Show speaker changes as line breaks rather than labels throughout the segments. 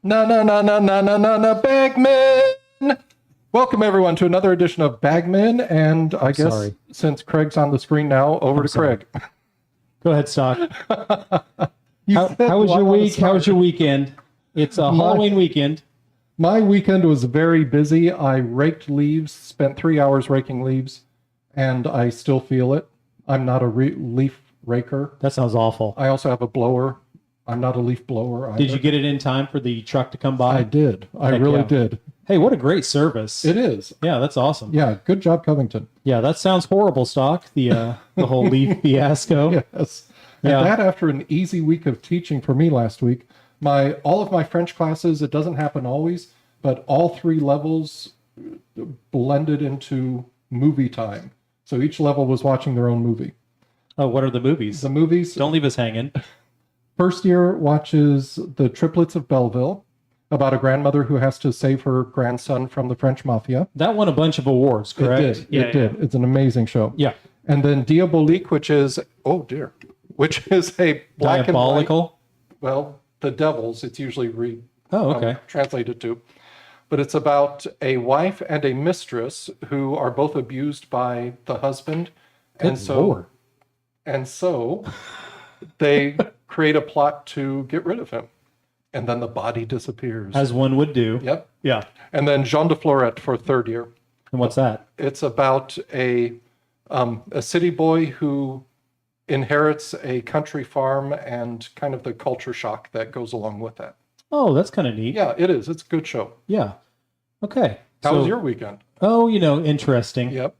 Na Bagman. Welcome everyone to another edition of Bagman, and I guess since Craig's on the screen now, over to Craig.
Go ahead, Stock. How was your week? How was your weekend? It's a Halloween weekend.
My weekend was very busy. I raked leaves, spent 3 hours raking leaves, and I still feel it. I'm not a leaf raker.
That sounds awful.
I also have a blower. I'm not a leaf blower either.
Did you get it in time for the truck to come by?
I did. I really did.
Hey, what a great service.
It is.
Yeah, that's awesome.
Yeah, good job, Covington.
Yeah, that sounds horrible, Stock, the whole leaf fiasco.
Yes. And that after an easy week of teaching for me last week. All of my French classes, it doesn't happen always, but all 3 levels blended into movie time. So each level was watching their own movie.
Oh, what are the movies?
The movies.
Don't leave us hanging.
First year watches The Triplets of Belleville, about a grandmother who has to save her grandson from the French mafia.
That won a bunch of awards, correct?
It did. It's an amazing show.
Yeah.
And then Diabolique, which is, which is a black
Diabolical?
and white. Well, the devils, it's usually translated to. But it's about a wife and a mistress who are both abused by the husband.
Good Lord.
And so they create a plot to get rid of him. And then the body disappears.
As one would do.
Yep.
Yeah.
And then Jean de Florette for 3rd year.
And what's that?
It's about a city boy who inherits a country farm and kind of the culture shock that goes along with that.
Oh, that's kind of neat.
Yeah, it is. It's a good show.
Yeah. Okay.
How was your weekend?
Oh, interesting.
Yep.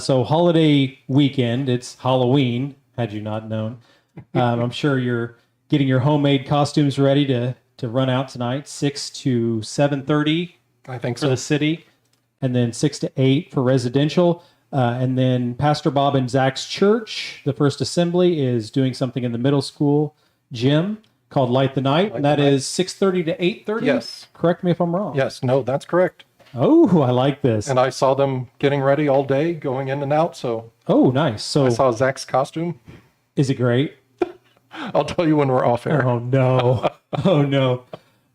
So holiday weekend, it's Halloween, had you not known. I'm sure you're getting your homemade costumes ready to run out tonight, 6 to 7:30
I think
for the city, and then 6 to 8 for residential. And then Pastor Bob and Zach's church, the First Assembly, is doing something in the middle school gym called Light the Night, and that is 6:30 to 8:30?
Yes.
Correct me if I'm wrong.
Yes, no, that's correct.
Oh, I like this.
And I saw them getting ready all day, going in and out, so.
Oh, nice. So
I saw Zach's costume.
Is it great?
I'll tell you when we're off air.
Oh, no. Oh, no.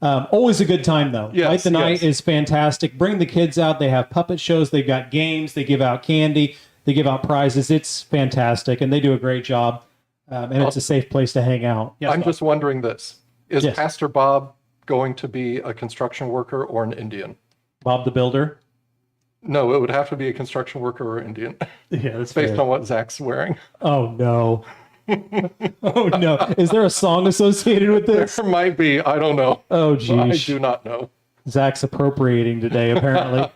Always a good time, though.
Yes,
Light the Night is fantastic. Bring the kids out. They have puppet shows. They've got games. They give out candy. They give out prizes. It's fantastic, and they do a great job. And it's a safe place to hang out. Yes,
I'm
Bob.
just wondering this. Is
Yes.
Pastor Bob going to be a construction worker or an Indian?
Bob the Builder.
No, it would have to be a construction worker or Indian.
Yeah, that's
Based
fair.
on what Zach's wearing.
Oh, no. Oh, no. Is there a song associated with this?
There might be. I don't know.
Oh,
I
geez.
do not know.
Zach's appropriating today, apparently.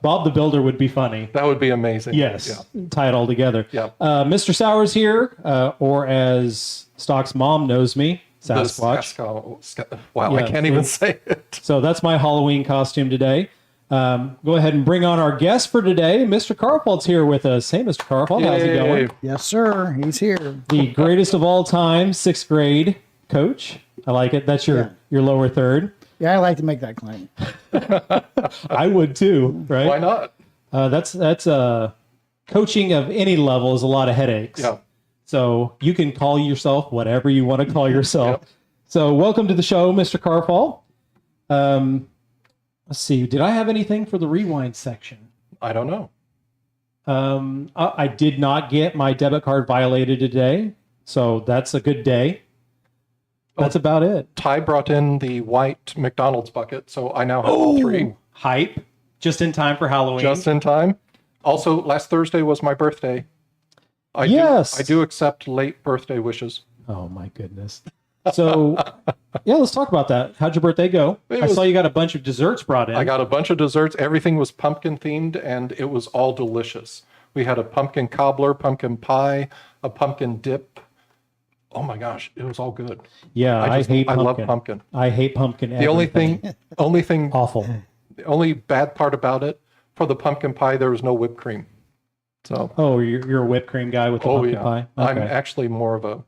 Bob the Builder would be funny.
That would be amazing.
Yes, tie it all together.
Yeah.
Mr. Sauer's here, or as Stock's mom knows me, Sasquatch.
Wow,
Yeah,
I can't even say it.
So that's my Halloween costume today. Go ahead and bring on our guest for today. Mr. Karrfalt's here with us. Hey, Mr. Karrfalt, how's it going?
Yes, sir. He's here.
The greatest of all time, 6th grade coach. I like it. That's your lower third.
Yeah, I like to make that claim.
I would too, right?
Why not?
That's coaching of any level is a lot of headaches.
Yeah.
So you can call yourself whatever you want to call yourself.
Yep.
So welcome to the show, Mr. Karrfalt. Let's see. Did I have anything for the rewind section?
I don't know.
I did not get my debit card violated today, so that's a good day. That's about it.
Ty brought in the white McDonald's bucket, so I now have all 3.
Hype. Just in time for Halloween.
Just in time. Also, last Thursday was my birthday. I do accept late birthday wishes.
Oh, my goodness. So, yeah, let's talk about that. How'd your birthday go? I saw you got a bunch of desserts brought in.
I got a bunch of desserts. Everything was pumpkin themed, and it was all delicious. We had a pumpkin cobbler, pumpkin pie, a pumpkin dip. Oh my gosh, it was all good.
Yeah, I hate pumpkin.
I love pumpkin.
I hate pumpkin.
The only thing,
Awful.
the only bad part about it, for the pumpkin pie, there was no whipped cream. So.
Oh, you're a whipped cream guy with the pumpkin pie? Okay.
I'm actually more of a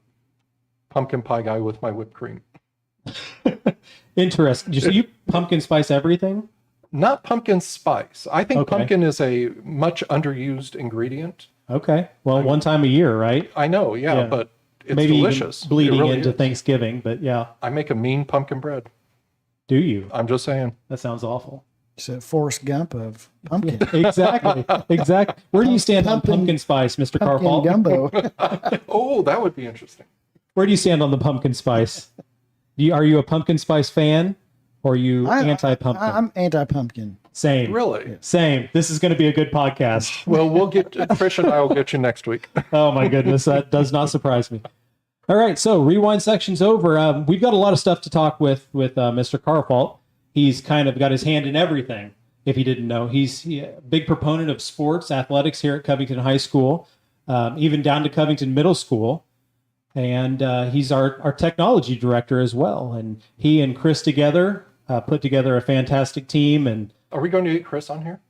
pumpkin pie guy with my whipped cream.
Interesting. So you pumpkin spice everything?
Not pumpkin spice. I think
Okay.
pumpkin is a much underused ingredient.
Okay. Well, one time a year, right?
I know, yeah. But it's
Maybe
delicious.
even bleeding
It really
into
is.
Thanksgiving, but yeah.
I make a mean pumpkin bread.
Do you?
I'm just saying.
That sounds awful.
It's a Forrest Gump of pumpkin.
Exactly. Exactly. Where do you stand on pumpkin spice, Mr.
Pumpkin
Karrfalt?
gumbo.
Oh, that would be interesting.
Where do you stand on the pumpkin spice? Are you a pumpkin spice fan or are you anti-pumpkin?
I'm anti-pumpkin.
Same.
Really?
Same. This is going to be a good podcast.
Well, we'll get Trish and I will get you next week.
Oh my goodness, that does not surprise me. All right, so rewind section's over. We've got a lot of stuff to talk with Mr. Karrfalt. He's kind of got his hand in everything. If you didn't know, he's a big proponent of sports, athletics here at Covington High School, even down to Covington Middle School. And he's our technology director as well. And he and Chris together put together a fantastic team. And
Are we going to get Chris on here?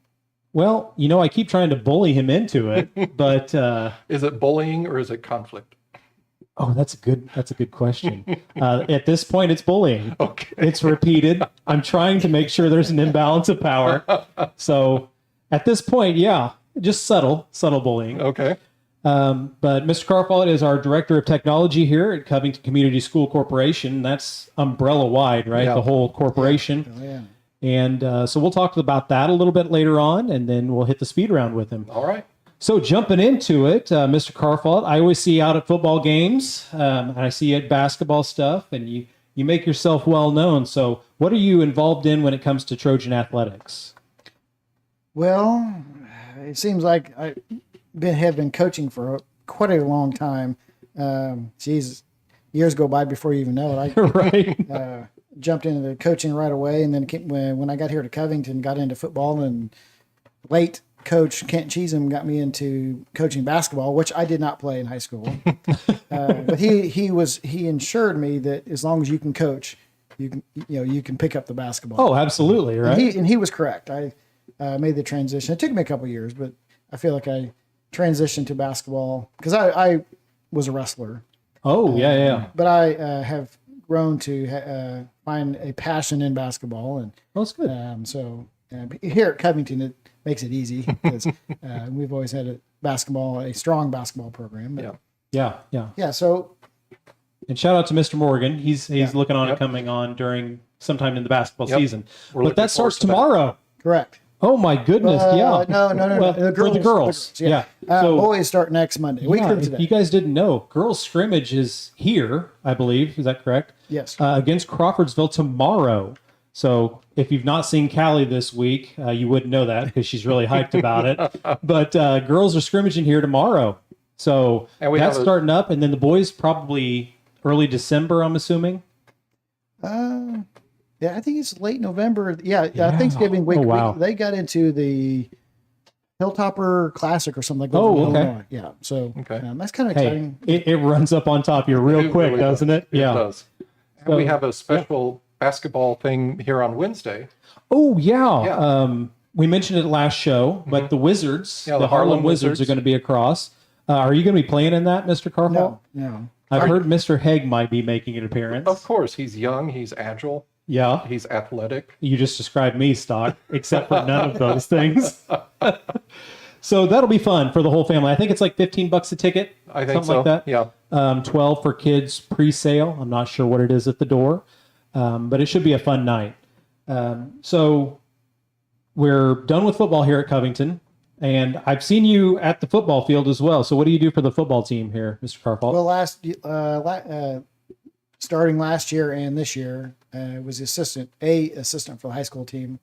well, I keep trying to bully him into it, but
Is it bullying or is it conflict?
oh, that's a good question. At this point, it's bullying.
Okay.
It's repeated. I'm trying to make sure there's an imbalance of power. So at this point, yeah, just subtle bullying.
Okay.
But Mr. Karrfalt is our director of technology here at Covington Community School Corporation. That's umbrella wide, right?
Yeah.
The whole corporation.
Oh, yeah.
And so we'll talk about that a little bit later on, and then we'll hit the speed round with him.
All right.
So jumping into it, Mr. Karrfalt, I always see you out at football games, and I see you at basketball stuff, and you make yourself well known. So what are you involved in when it comes to Trojan athletics?
Well, it seems like have been coaching for quite a long time. Jesus, years go by before you even know it.
Right.
I jumped into the coaching right away, and then when I got here to Covington, got into football, and late Coach Kent Cheesem got me into coaching basketball, which I did not play in high school. But he ensured me that as long as you can coach, you can pick up the basketball.
Oh, absolutely, right?
And he was correct. I made the transition. It took me a couple years, but I feel like I transitioned to basketball because I was a wrestler.
Oh, yeah.
But I have grown to find a passion in basketball, and
Well, that's good.
here at Covington, it makes it easy because we've always had a strong basketball program. But,
Yeah.
yeah. So
And shout out to Mr. Morgan. He's looking on
Yep.
and coming on during sometime in the basketball
Yep.
season.
We're
But
looking
that starts
forward to that.
tomorrow.
correct.
Oh my goodness! Yeah.
No.
Well, for the girls. Yeah. So
boys start next Monday. Week from
if
today.
you guys didn't know, girls scrimmage is here, I believe. Is that correct?
Yes.
Against Crawfordsville tomorrow. So if you've not seen Callie this week, you wouldn't know that because she's really hyped about it. But girls are scrimmaging here tomorrow. So
And we
that's
have a-
starting up. And then the boys probably early December, I'm assuming.
Yeah, I think it's late November. Yeah. Thanksgiving week.
Oh, wow.
They got into the Hilltopper Classic or something like that.
Oh, okay.
Illinois. Yeah. So
Okay.
that's kind of
Hey,
exciting.
it runs up on top of you real
It
quick,
really
doesn't it?
It
Yeah.
does. And
So-
we have a special basketball thing here on Wednesday.
Oh, yeah.
Yeah.
We mentioned it last show, but the Wizards,
Yeah,
the Harlem Wizards, are
Wizards.
going to be across. Are you going to be playing in that, Mr. Karrfalt?
No.
I've heard Mr. Haig might be making an appearance.
Of course, he's young, he's agile,
Yeah.
he's athletic.
You just described me, Stock, except for none of those things. So that'll be fun for the whole family. I think it's like $15 a ticket.
I think
something
so.
like that.
Yeah.
12 for kids pre-sale. I'm not sure what it is at the door, but it should be a fun night. So we're done with football here at Covington, and I've seen you at the football field as well. So what do you do for the football team here, Mr. Karrfalt?
Well, starting last year and this year, was assistant for the high school team.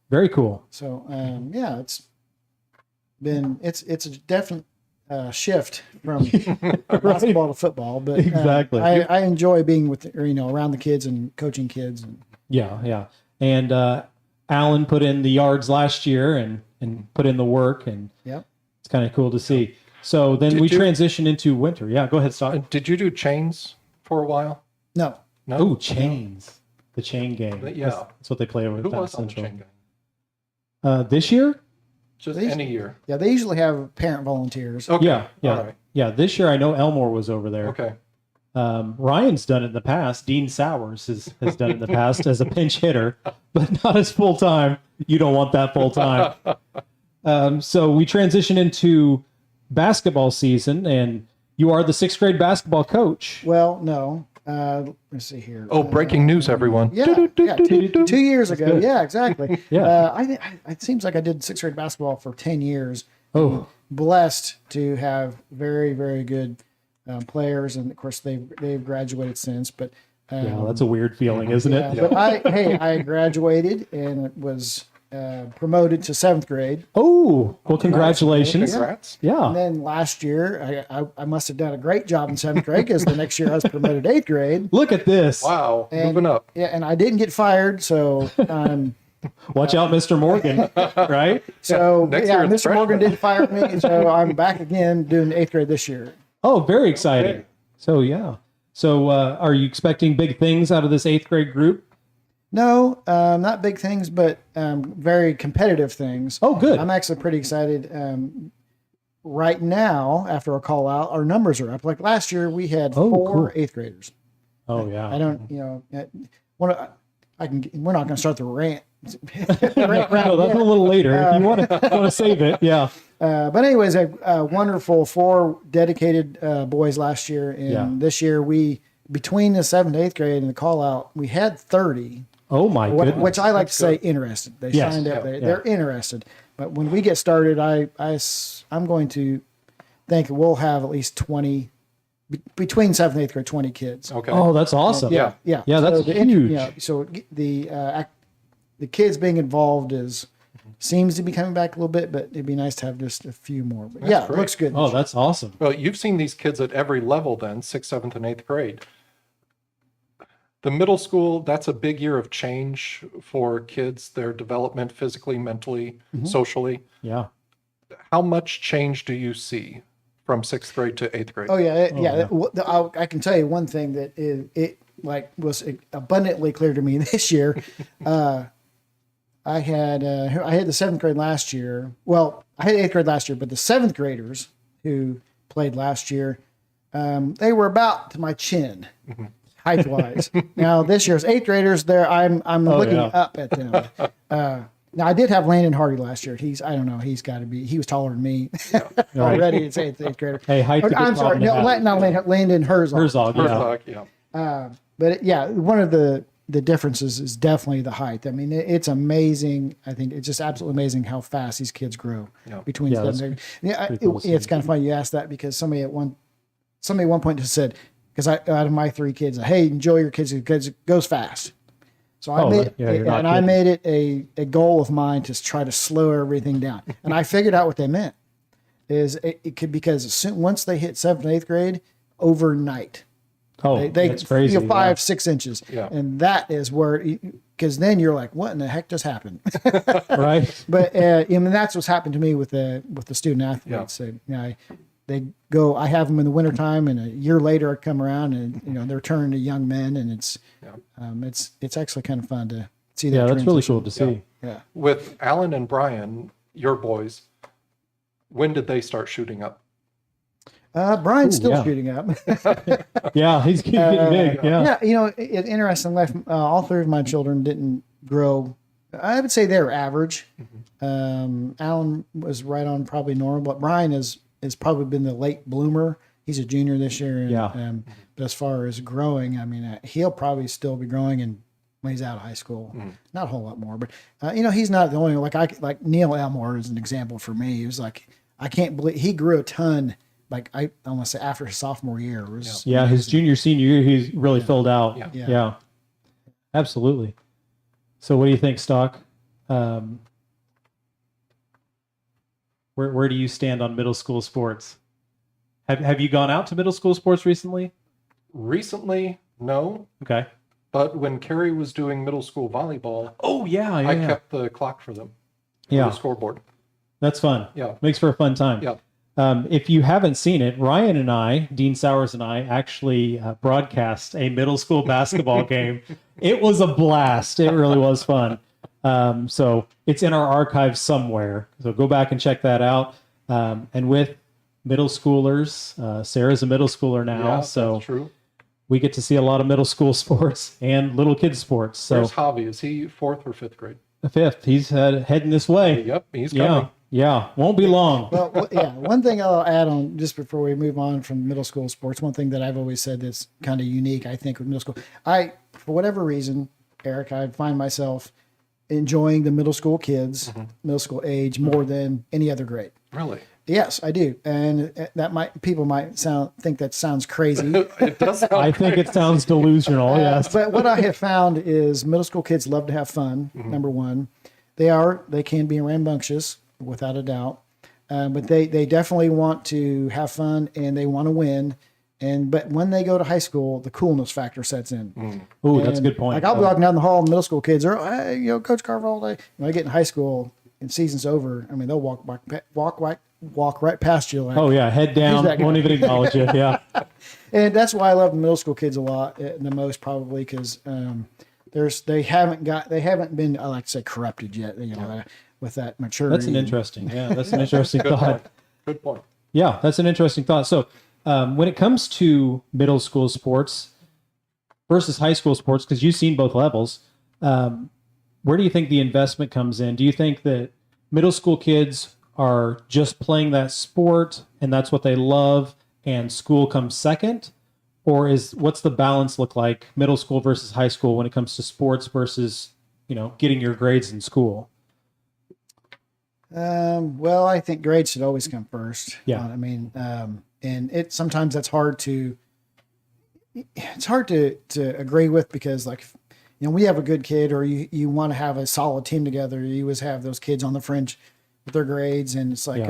Very cool.
So yeah, it's a definite shift from basketball to football, but
Exactly.
I enjoy being with around the kids and coaching kids. And
Yeah. And Alan put in the yards last year and put in the work, and
yep.
it's kind of cool to see. So then we transition into winter. Yeah, go ahead, Stock.
Did you do chains for a while?
No,
No.
Oh, chains. The chain game.
Yeah.
That's what they play over
Who
at South
was on the
Central.
chain gang?
This year?
Just
These-
any year.
yeah, they usually have parent volunteers.
Okay.
Yeah.
All right.
Yeah, this year I know Elmore was over there.
Okay.
Ryan's done it in the past. Dean Sowers has done it in the past as a pinch hitter, but not as full time. You don't want that full time. So we transition into basketball season, and you are the 6th grade basketball coach.
Well, no. Let's see here.
Oh, breaking news, everyone.
Yeah, 2 years ago.
good.
Yeah, exactly.
Yeah.
It seems like I did 6th grade basketball for 10 years.
Oh,
Blessed to have very, very good players, and of course they've graduated since. But
yeah, that's a weird feeling, isn't
yeah,
it?
but I graduated and was promoted to 7th grade.
Oh, well, congratulations.
Congrats.
And
Yeah.
then last year, I must have done a great job in 7th grade, because the next year I was promoted to 8th grade.
Look at this.
Wow.
And,
Moving up.
Yeah, and I didn't get fired, so
Watch out, Mr. Morgan, right?
so
Next
yeah,
year it's
Mr. Morgan
freshman.
didn't fire me, so I'm back again doing 8th grade this year.
Oh, very exciting.
Okay.
So, yeah. So, are you expecting big things out of this 8th grade group?
No, not big things, but very competitive things.
Oh, good.
I'm actually pretty excited. Right now, after a call out, our numbers are up. Like last year, we had
Oh,
four
cool.
8th graders.
Oh, yeah.
I don't, we're not going to start the rant.
No, that's a little later. If you want to save it, yeah.
But anyways, a wonderful 4 dedicated boys last year, and
Yeah.
this year between the 7th to 8th grade and the call out, we had 30.
Oh, my goodness.
Which I like to say interested. They
Yes.
signed up.
Yeah.
They're interested. But when we get started, I'm going to think we'll have at least 20 between 7th and 8th grade, 20 kids.
Okay.
Oh, that's awesome.
Yeah.
Yeah, that's huge.
So the kids being involved seems to be coming back a little bit, but it'd be nice to have just a few more. But yeah,
great.
it looks good.
Oh, that's awesome.
Well, you've seen these kids at every level then, 6th, 7th, and 8th grade. The middle school, that's a big year of change for kids, their development physically, mentally, socially.
Yeah.
How much change do you see from 6th grade to 8th grade?
Oh yeah. I can tell you one thing that was abundantly clear to me this year. I had the 7th grade last year. Well, I had 8th grade last year, but the 7th graders who played last year, they were about to my chin, height wise. Now this year's 8th graders, I'm looking up at them. Now I did have Landon Hardy last year. He was taller than me already. It's 8th grader.
Hey, height's a good
I'm sorry,
problem to have.
not Landon Herzog.
Herzog, yeah.
Herzog, yeah.
But one of the differences is definitely the height. I mean, it's amazing. I think it's just absolutely amazing how fast these kids grow between
Yeah,
them.
pretty cool to see.
It's kind of funny you asked that, because somebody at one point just said, because out of my 3 kids, hey, enjoy your kids because it goes fast. So I made it a goal of mine to try to slow everything down. And I figured out what they meant is it could, because once they hit 7th and 8th grade, overnight.
Oh, that's crazy.
5-6 inches.
Yeah.
And that is where, because then you're like, what in the heck just happened?
Right.
But that's what's happened to me with the student athletes. So, they go, I have them in the wintertime, and a year later I come around and, they're turning to young men, and it's actually kind of fun to see that.
Yeah, that's really
transition.
cool to see.
Yeah.
With Alan and Brian, your boys, when did they start shooting up?
Brian's still
yeah.
shooting up.
Yeah, he's getting big. Yeah.
It's interesting. All 3 of my children didn't grow. I would say they were average. Alan was right on probably normal, but Brian has probably been the late bloomer. He's a junior this year. And, but as far as growing, I mean, he'll probably still be growing when he's out of high school. Not a whole lot more, but he's not the only like Neil Elmore is an example for me. He was like, I can't believe he grew a ton. Like I almost say after his sophomore year. It was
his junior, senior year, he's really filled out.
Yeah.
Absolutely. So what do you think, Stock? Where do you stand on middle school sports? Have you gone out to middle school sports recently?
Recently, no,
Okay.
but when Carrie was doing middle school volleyball,
Oh yeah,
I kept the clock for them.
Yeah.
The scoreboard.
That's fun.
Yeah.
Makes for a fun time.
Yeah.
If you haven't seen it, Ryan and I, Dean Sowers and I, actually broadcast a middle school basketball game. It was a blast. It really was fun. So it's in our archives somewhere. So go back and check that out. And with middle schoolers, Sarah's a middle schooler now,
Yeah,
so
that's true.
we get to see a lot of middle school sports and little kids sports. So
Where's Javi? Is he 4th or 5th grade?
the 5th, he's heading this way.
Yep, he's coming.
Yeah. Yeah. Won't be long.
Well, yeah. One thing I'll add on just before we move on from middle school sports, one thing that I've always said that's kind of unique, I think, with middle school. For whatever reason, Eric, I find myself enjoying the middle school kids, middle school age, more than any other grade.
Really?
Yes, I do, and people might think that sounds crazy.
It does sound
I think it sounds delusional. Yes.
But what I have found is middle school kids love to have fun. Number one, they can be rambunctious without a doubt, but they definitely want to have fun and they want to win. But when they go to high school, the coolness factor sets in.
Ooh, that's a good point.
Like I'll be walking down the hall, and middle school kids are, hey, Coach Karrfalt. When I get in high school and season's over, I mean they'll walk right past you. Like,
Oh yeah, head down,
that guy?
won't even acknowledge it. Yeah.
And that's why I love the middle school kids a lot, the most probably because they haven't been, I like to say, corrupted yet. With that maturity.
That's an interesting thought.
Good point.
Yeah, that's an interesting thought. So when it comes to middle school sports versus high school sports, because you've seen both levels, where do you think the investment comes in? Do you think that middle school kids are just playing that sport and that's what they love and school comes second? Or what's the balance look like middle school versus high school when it comes to sports versus, getting your grades in school?
Well, I think grades should always come first.
Yeah.
I mean, and sometimes it's hard to agree with because we have a good kid or you want to have a solid team together. You always have those kids on the fringe with their grades and it's like,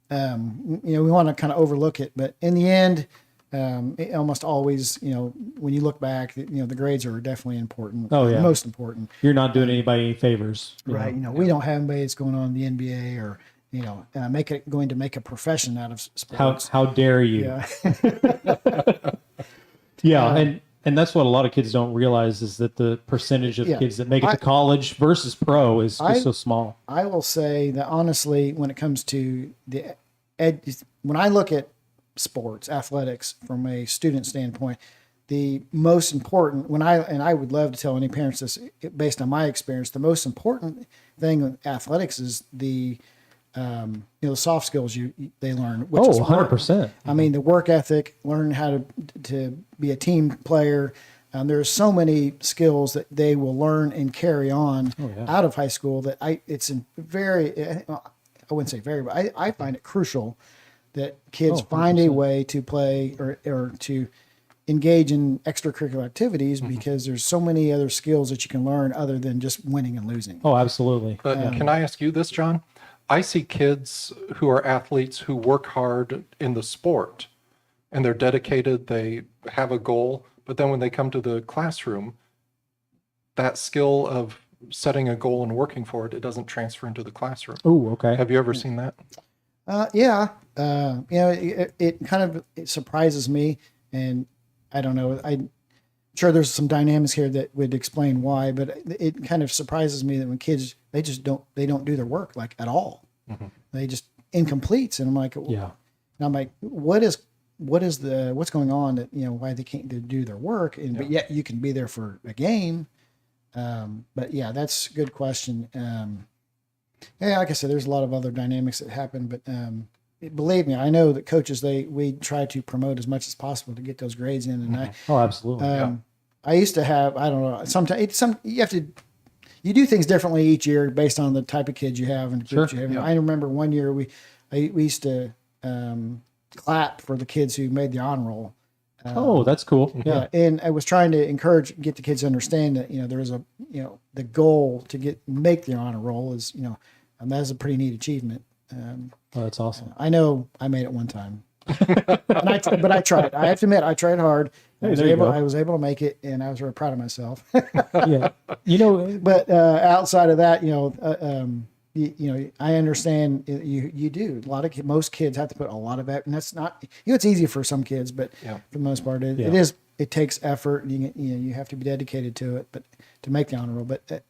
we want to kind of overlook it, but in the end, it almost always, when you look back, the grades are definitely important.
Oh, yeah.
Most important.
You're not doing anybody any favors.
Right. We don't have anybody that's going on in the NBA or, going to make a profession out of sports.
How dare you?
Yeah.
Yeah, and that's what a lot of kids don't realize is that the percentage of kids that make it to college versus pro is so small.
I will say that honestly, when it comes to when I look at sports, athletics from a student standpoint, the most important I would love to tell any parents this based on my experience, the most important thing with athletics is the soft skills they learn, which is
100%.
I mean, the work ethic, learning how to be a team player. There's so many skills that they will learn and carry on out of high school that I wouldn't say very, but I find it crucial that kids find a way to play or to engage in extracurricular activities because there's so many other skills that you can learn other than just winning and losing.
Oh, absolutely.
But can I ask you this, John? I see kids who are athletes who work hard in the sport and they're dedicated, they have a goal, but then when they come to the classroom, that skill of setting a goal and working for it, it doesn't transfer into the classroom.
Oh, okay.
Have you ever seen that?
Yeah. It kind of surprises me, and I don't know. I'm sure there's some dynamics here that would explain why, but it kind of surprises me that when kids they don't do their work like at all.
Mm-hmm.
They just incompletes, and I'm like,
Yeah.
And I'm like, what's going on that why they can't do their work, but yet you can be there for a game. But yeah, that's a good question. Like I said, there's a lot of other dynamics that happen, but believe me, I know that coaches we try to promote as much as possible to get those grades in, and
absolutely.
I used to have, I don't know, sometimes you do things differently each year based on the type of kids you have and the groups you have. I remember one year we used to clap for the kids who made the honor roll.
That's cool.
Yeah, and I was trying to get the kids to understand that there is the goal to make the honor roll is and that is a pretty neat achievement.
That's awesome.
I know I made it one time. But I tried. I have to admit, I tried hard.
Hey, there you go.
I was able to make it, and I was very proud of myself.
Yeah.
But outside of that, I understand you do. Most kids have to put a lot of effort, and that's not, it's easy for some kids, but for the most part, it takes effort, and you have to be dedicated to it, but to make the honor roll. But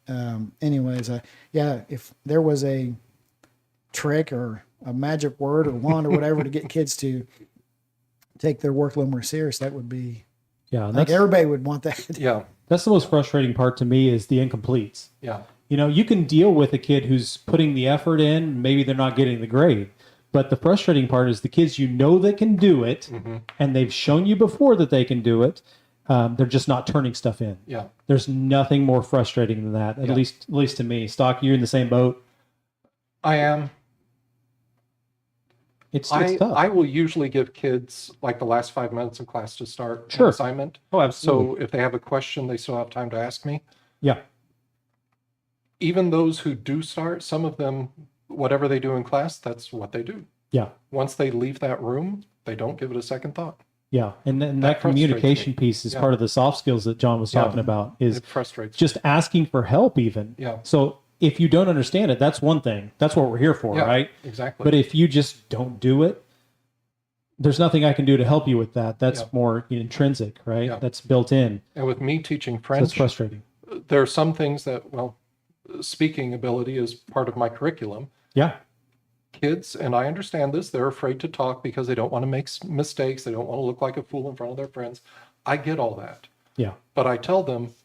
anyways, if there was a trick or a magic word or wand or whatever to get kids to take their work a little more serious, that would be, I think everybody would want that.
Yeah.
That's the most frustrating part to me is the incompletes.
Yeah.
You can deal with a kid who's putting the effort in, maybe they're not getting the grade. But the frustrating part is the kids that can do it, and they've shown you before that they can do it, they're just not turning stuff in.
Yeah.
There's nothing more frustrating than that, at least to me. Stock, you're in the same boat?
I am.
It's tough.
I will usually give kids like the last 5 minutes of class to start an assignment.
Oh, absolutely.
So if they have a question, they still have time to ask me.
Yeah.
Even those who do start, some of them, whatever they do in class, that's what they do.
Yeah.
Once they leave that room, they don't give it a second thought.
Yeah. And that communication piece is part of the soft skills that John was talking about, is
it frustrates
just asking for help even.
Yeah.
So if you don't understand it, that's one thing. That's what we're here for, right?
Exactly.
But if you just don't do it, there's nothing I can do to help you with that. That's more intrinsic, right?
Yeah.
That's built in.
And with me teaching
So
French,
it's frustrating.
there are some things that, speaking ability is part of my curriculum.
Yeah.
Kids, and I understand this, they're afraid to talk because they don't want to make mistakes. They don't want to look like a fool in front of their friends. I get all that.
Yeah.
But I tell them,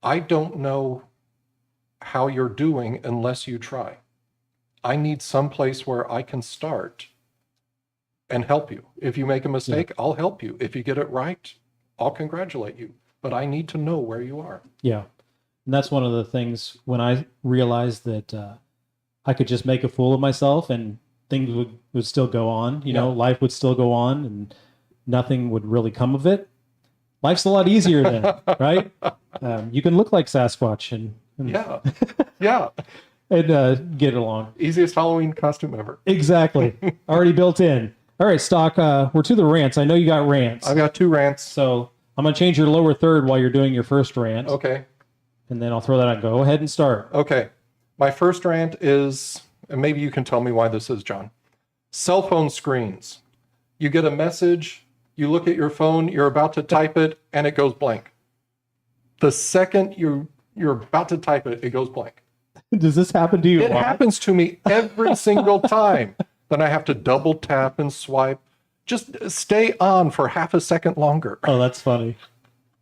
I don't know how you're doing unless you try. I need some place where I can start and help you. If you make a mistake, I'll help you. If you get it right, I'll congratulate you. But I need to know where you are.
Yeah. And that's one of the things when I realized that I could just make a fool of myself and things would still go on, life would still go on and nothing would really come of it. Life's a lot easier then, right? You can look like Sasquatch and get along.
Easiest Halloween costume ever.
Exactly. Already built in. All right, Stock, we're to the rants. I know you got rants.
I've got 2 rants.
So I'm going to change your lower third while you're doing your first rant.
Okay.
And then I'll throw that out. Go ahead and start.
Okay. My first rant is, and maybe you can tell me why this is, John. Cell phone screens. You get a message, you look at your phone, you're about to type it, and it goes blank. The second you're about to type it, it goes blank.
Does this happen to you?
It happens to me every single time. Then I have to double tap and swipe. Just stay on for half a second longer.
Oh, that's funny.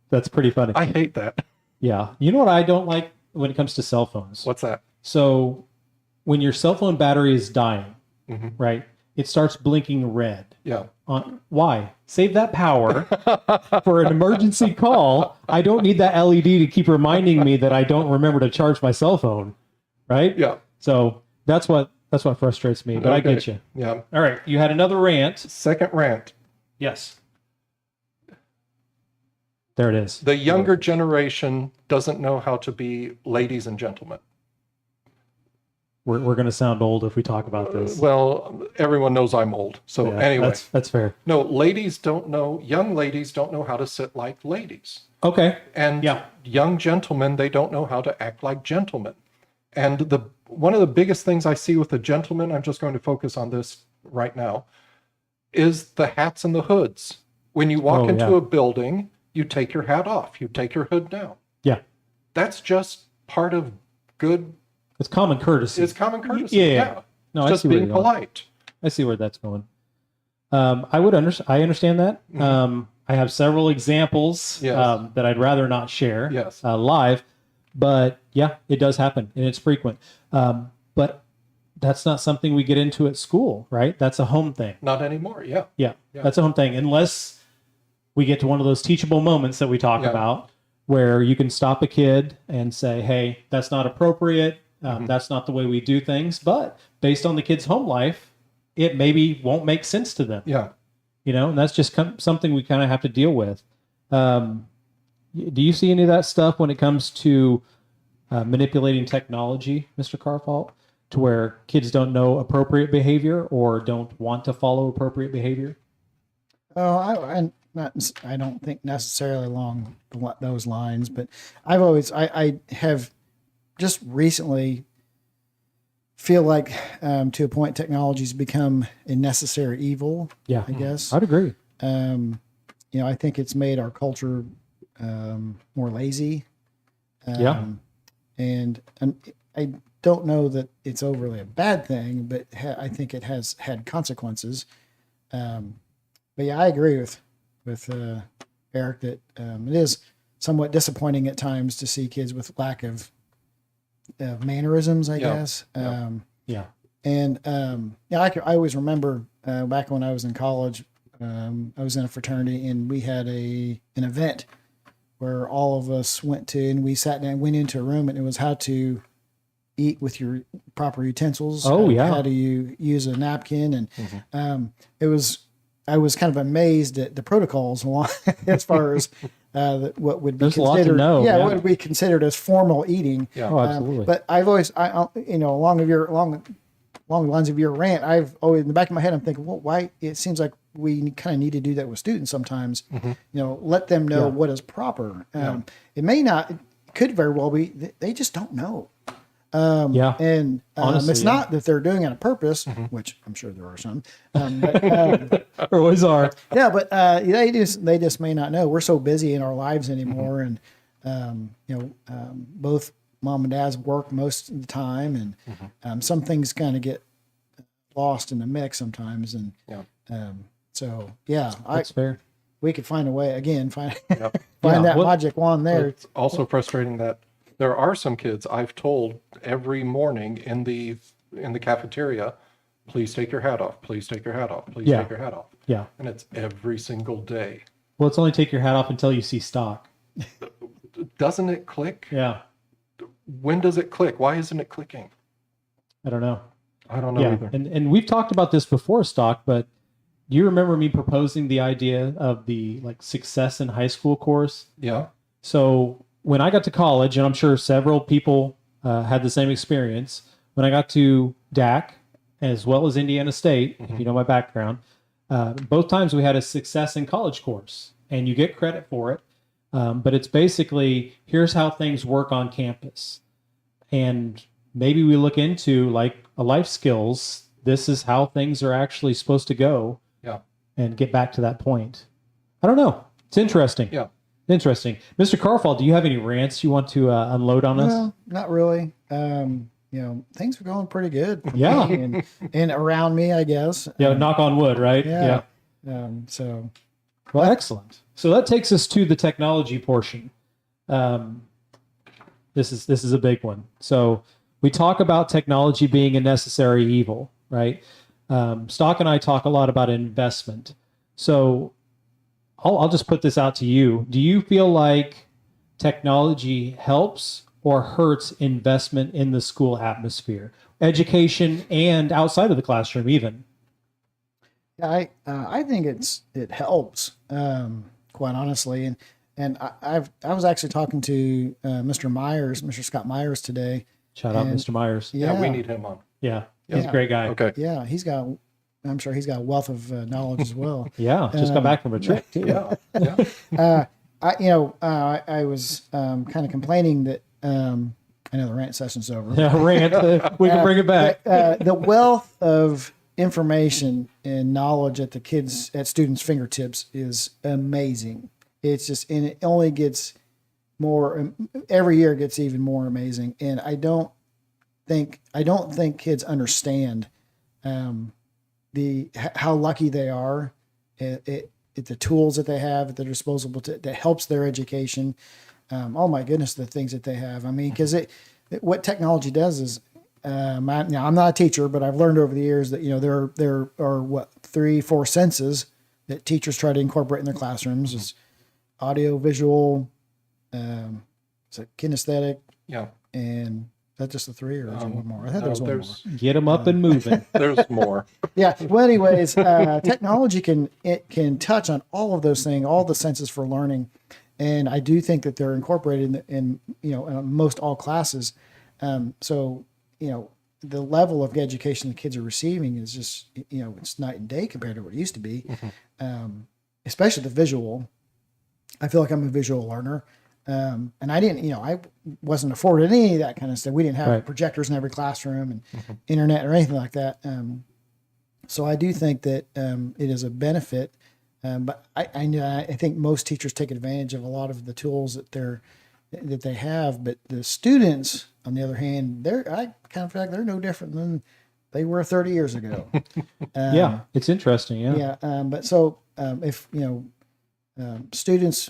That's pretty funny.
I hate that.
Yeah. You know what I don't like when it comes to cell phones?
What's that?
So when your cell phone battery is dying, right, it starts blinking red.
Yeah.
Why? Save that power for an emergency call. I don't need that LED to keep reminding me that I don't remember to charge my cell phone, right?
Yeah.
So that's what frustrates me, but I get you.
Yeah.
All right. You had another rant.
Second rant.
Yes. There it is.
The younger generation doesn't know how to be ladies and gentlemen.
We're going to sound old if we talk about this.
Well, everyone knows I'm old. So anyway.
That's fair.
No, young ladies don't know how to sit like ladies.
Okay.
And young gentlemen, they don't know how to act like gentlemen. And one of the biggest things I see with the gentlemen, I'm just going to focus on this right now, is the hats and the hoods. When you walk into a building, you take your hat off, you take your hood down.
Yeah.
That's just part of good.
It's common courtesy.
It's common courtesy.
Yeah. No,
it's just being polite.
I see where that's going. I understand that. I have several examples that I'd rather not share live, but yeah, it does happen and it's frequent. But that's not something we get into at school, right? That's a home thing.
Not anymore. Yeah.
Yeah. That's a home thing. Unless we get to one of those teachable moments that we talk about where you can stop a kid and say, hey, that's not appropriate. That's not the way we do things. But based on the kid's home life, it maybe won't make sense to them.
Yeah.
And that's just something we kind of have to deal with. Do you see any of that stuff when it comes to manipulating technology, Mr. Karrfalt? to where kids don't know appropriate behavior or don't want to follow appropriate behavior?
Oh, I don't think necessarily along those lines, but I have just recently feel like to a point technology's become a necessary evil.
Yeah,
I guess.
I'd agree.
I think it's made our culture more lazy. And I don't know that it's overly a bad thing, but I think it has had consequences. But yeah, I agree with Eric that it is somewhat disappointing at times to see kids with lack of mannerisms, I guess.
Yeah.
And I always remember back when I was in college, I was in a fraternity and we had an event where all of us went to, and we sat down, went into a room, and it was how to eat with your proper utensils.
Oh, yeah.
How do you use a napkin? And I was kind of amazed at the protocols as far as what would be
There's a lot to
considered.
know,
Yeah,
yeah.
what would be considered as formal eating.
Yeah.
Oh, absolutely.
But I've always, along the lines of your rant, I've always in the back of my head, I'm thinking, well, why? It seems like we kind of need to do that with students sometimes. Let them know what is proper. It may not, it could very well be they just don't know. And
Honestly,
it's not that they're doing it on purpose, which I'm sure there are some. But,
There always are.
yeah, but they just may not know. We're so busy in our lives anymore, and both mom and dad's work most of the time, and some things kind of get lost in the mix sometimes. And so
That's fair.
we could find a way again, find
Yeah,
that
well,
magic wand there.
It's also frustrating that there are some kids I've told every morning in the cafeteria, please take your hat off, please take your hat off, please
Yeah.
take your hat off.
Yeah.
And it's every single day.
Well, it's only take your hat off until you see stock.
Doesn't it click?
Yeah.
When does it click? Why isn't it clicking?
I don't know.
I don't know
Yeah.
either.
And we've talked about this before, Stock, but do you remember me proposing the idea of the success in high school course?
Yeah.
So when I got to college, and I'm sure several people had the same experience, when I got to DAC as well as Indiana State, if you know my background, both times we had a success in college course, and you get credit for it. But it's basically, here's how things work on campus. And maybe we look into a life skills. This is how things are actually supposed to go.
Yeah.
And get back to that point. I don't know. It's interesting.
Yeah.
Interesting. Mr. Karrfalt, do you have any rants you want to unload on us?
No, not really. Things are going pretty good. For
Yeah.
me and around me, I guess.
Yeah, knock on wood, right?
Yeah.
Well, excellent. So that takes us to the technology portion. This is a big one. So we talk about technology being a necessary evil, right? Stock and I talk a lot about investment. So I'll just put this out to you. Do you feel like technology helps or hurts investment in the school atmosphere, education, and outside of the classroom even?
I think it helps, quite honestly, and I was actually talking to Mr. Scott Myers today.
Shout out, Mr. Myers.
Yeah, we need him on.
Yeah, he's a great guy.
Okay.
Yeah, I'm sure he's got a wealth of knowledge as well.
Yeah, just got back from a trip too.
Yeah. Yeah.
I was kind of complaining that I know the rant session's over.
Yeah, rant. We can bring it back.
The wealth of information and knowledge at students' fingertips is amazing. It's just, and it only gets more every year. It gets even more amazing, and I don't think kids understand how lucky they are at the tools that they have at their disposal that helps their education. Oh my goodness, the things that they have. I mean, because what technology does is, now I'm not a teacher, but I've learned over the years that there are 3-4 senses that teachers try to incorporate in their classrooms: is audio, visual, kinesthetic, and is that just the 3, or is there one more? I thought there was one more.
Get them up and moving.
There's more.
Yeah. Well, anyways, technology can touch on all of those things, all the senses for learning, and I do think that they're incorporated in most all classes. So the level of education the kids are receiving is just, it's night and day compared to what it used to be. Especially the visual. I feel like I'm a visual learner. And I didn't, I wasn't afforded any of that kind of stuff. We didn't have
Right.
projectors in every classroom and internet or anything like that. So I do think that it is a benefit. But I think most teachers take advantage of a lot of the tools that they have. But the students, on the other hand, I kind of feel like they're no different than they were 30 years ago.
Yeah, it's interesting. Yeah.
Yeah. But so if students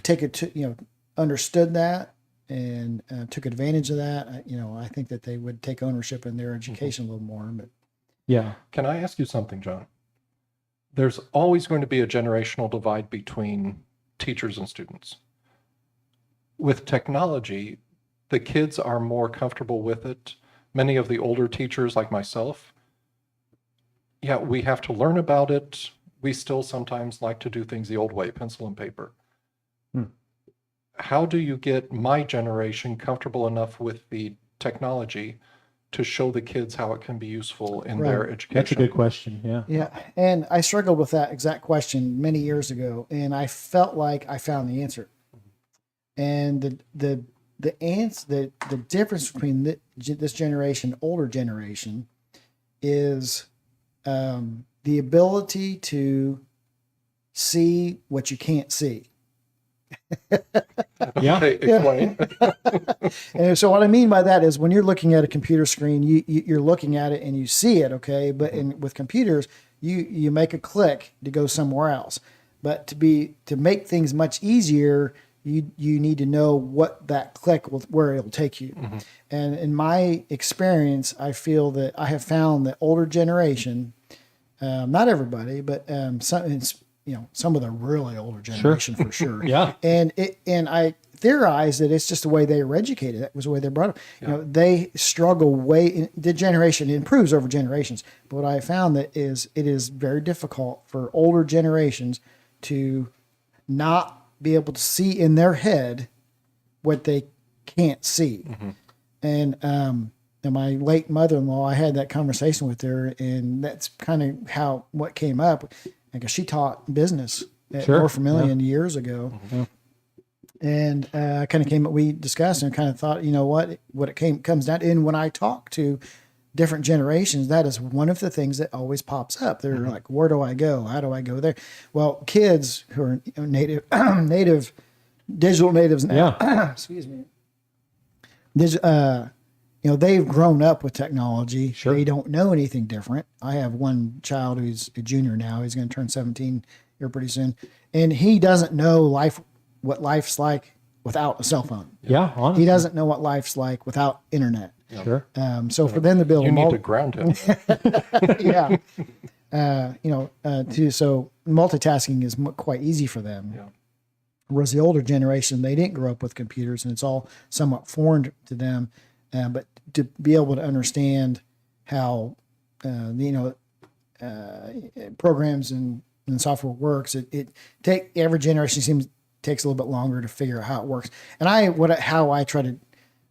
take it to understood that and took advantage of that, I think that they would take ownership in their education a little more. But
Yeah.
Can I ask you something, John? There's always going to be a generational divide between teachers and students. With technology, the kids are more comfortable with it. Many of the older teachers, like myself, yeah, we have to learn about it. We still sometimes like to do things the old way, pencil and paper. How do you get my generation comfortable enough with the technology to show the kids how it can be useful in their
Right.
education?
That's a good question. Yeah.
yeah, and I struggled with that exact question many years ago, and I felt like I found the answer. And the answer, the difference between this generation, older generation, is the ability to see what you can't see.
Yeah.
Okay, explain.
And so what I mean by that is when you're looking at a computer screen, you're looking at it and you see it, okay? But with computers, you make a click to go somewhere else. But to make things much easier, you need to know what that click where it'll take you. And in my experience, I feel that I have found that older generation, not everybody, but some of the really older generation for sure.
Yeah.
And I theorize that it's just the way they were educated. That was the way they brought up. They struggle the generation improves over generations. But what I found that is it is very difficult for older generations to not be able to see in their head what they can't see. And my late mother-in-law, I had that conversation with her, and that's kind of what came up. Because she taught business at North Vermilion years ago. And kind of came up, we discussed and kind of thought, what it comes down to. And when I talk to different generations, that is one of the things that always pops up. They're like, where do I go? How do I go there? Well, kids who are native digital natives now, excuse me, they've grown up with technology.
Sure.
They don't know anything different. I have one child who's a junior now. He's going to turn 17 here pretty soon. And he doesn't know what life's like without a cell phone.
Yeah. Honestly.
He doesn't know what life's like without internet.
Sure.
So for them to build
You need to ground him.
yeah. So multitasking is quite easy for them.
Yeah.
Whereas the older generation, they didn't grow up with computers and it's all somewhat foreign to them. But to be able to understand how, programs and software works, every generation takes a little bit longer to figure out how it works. And how I try to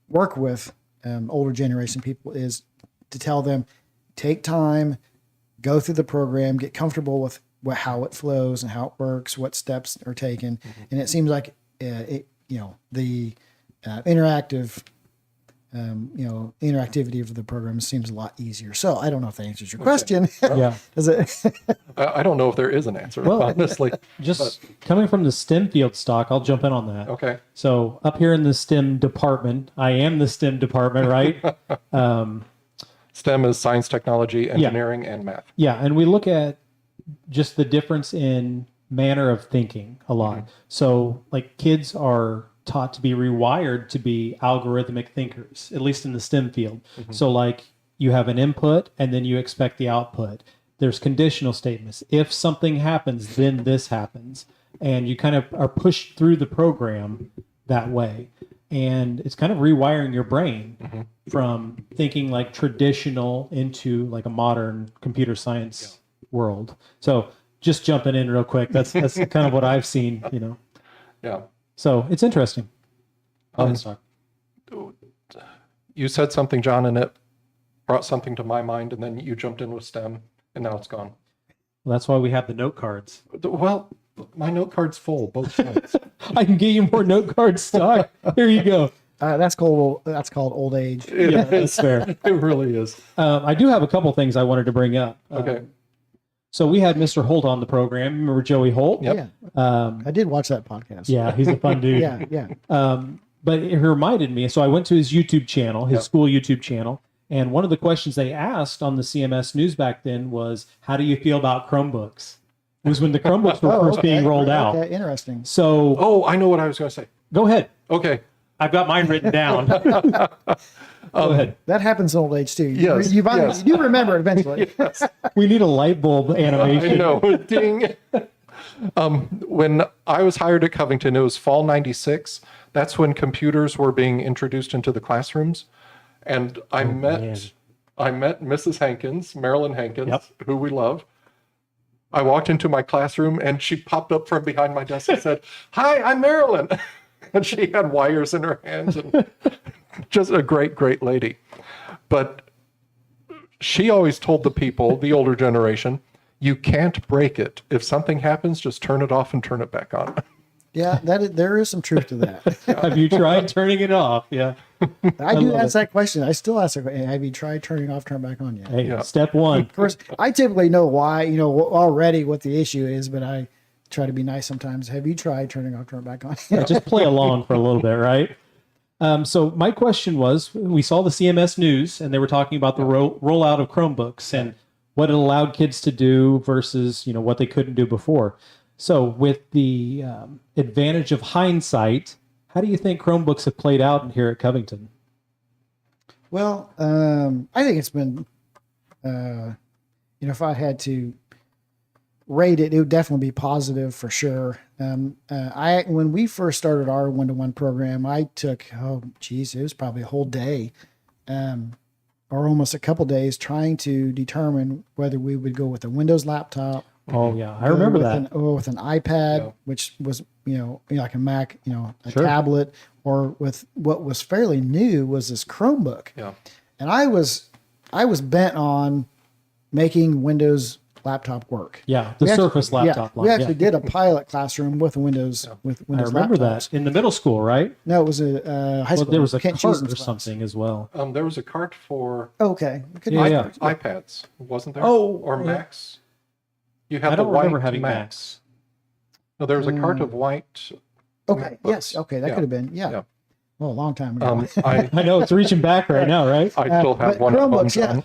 work with older generation people is to tell them, take time, go through the program, get comfortable with how it flows and how it works, what steps are taken. And it seems like, the interactivity of the program seems a lot easier. So I don't know if that answers your question.
Yeah.
Does it?
I don't know if there is an answer, honestly.
Coming from the STEM field stock, I'll jump in on that.
Okay.
So up here in the STEM department, I am the STEM department, right?
STEM is science, technology, engineering, and math.
Yeah. And we look at just the difference in manner of thinking a lot. So like kids are taught to be rewired to be algorithmic thinkers, at least in the STEM field. So like you have an input and then you expect the output. There's conditional statements. If something happens, then this happens. And you kind of are pushed through the program that way. And it's kind of rewiring your brain from thinking like traditional into like a modern computer science world. So just jumping in real quick, that's kind of what I've seen,
Yeah.
So it's interesting.
You said something, John, and brought something to my mind, and then you jumped in with STEM, and now it's gone.
Well, that's why we have the note cards.
Well, my note card's full, both sides.
I can get you more note card stock. Here you go.
That's called old age.
Yeah, that's fair.
It really is.
I do have a couple things I wanted to bring up.
Okay.
So we had Mr. Holt on the program. Remember Joey Holt?
Yep.
Yeah, I did watch that podcast.
Yeah, he's a fun dude.
yeah.
But it reminded me. So I went to his YouTube channel, his
Yep.
school YouTube channel, and one of the questions they asked on the CMS News back then was, "How do you feel about Chromebooks?" It was when the Chromebooks were first being rolled out.
Okay, interesting.
So
Oh, I know what I was going to say.
go ahead.
Okay.
I've got mine written down. Go ahead.
That happens in old age too.
Yes,
You
yes.
do remember it eventually.
We need a light bulb
I
animation.
know. Ding. When I was hired at Covington, it was fall '96. That's when computers were being introduced into the classrooms, and I met Mrs. Hankins, Marilyn Hankins,
Yep.
who we love. I walked into my classroom, and she popped up from behind my desk and said, "Hi, I'm Marilyn," and she had wires in her hands, and just a great lady. But she always told the people, the older generation, you can't break it. If something happens, just turn it off and turn it back on.
Yeah, there is some truth to that.
Have you tried turning it off? Yeah.
I do
love
ask that question. I still ask that question. Have you tried turning off, turn back on yet?
Hey,
Yeah.
step one.
Of course, I typically know why, already what the issue is, but I try to be nice sometimes. Have you tried turning off, turn back on?
Yeah, just play along for a little bit, right? So my question was, we saw the CMS News, and they were talking about the rollout of Chromebooks and what it allowed kids to do versus, what they couldn't do before. So with the advantage of hindsight, how do you think Chromebooks have played out here at Covington?
Well, I think it's been, if I had to rate it, it would definitely be positive for sure. When we first started our one-to-one program, I took, it was probably a whole day, or almost a couple days trying to determine whether we would go with a Windows laptop.
Oh yeah, I remember that.
With an iPad,
Yeah.
which was, like a Mac, a
Sure.
tablet, or with what was fairly new was this Chromebook.
Yeah.
And I was bent on making Windows laptop work.
Yeah, the
We actually-
Surface laptop
We
line.
actually did a pilot classroom with Windows with
I
Windows.
remember
laptops.
that in the middle school, right?
No, it was a high
Well,
school.
there was a
Kent
cart
Cheesham's
or
class.
something as well.
There was a cart for
Oh, okay. Could
Yeah,
be-
yeah.
iPads, wasn't there?
Oh,
or
yeah.
Macs. You had
I don't
the white
remember having
Macs.
Macs.
No, there was a cart of white.
Okay.
MacBooks.
Yes. Okay. That
Yeah.
could have been. Yeah.
Yeah.
Well, a long time ago.
I know it's reaching back right now, right?
I still have
But
one at home,
Chromebooks,
John.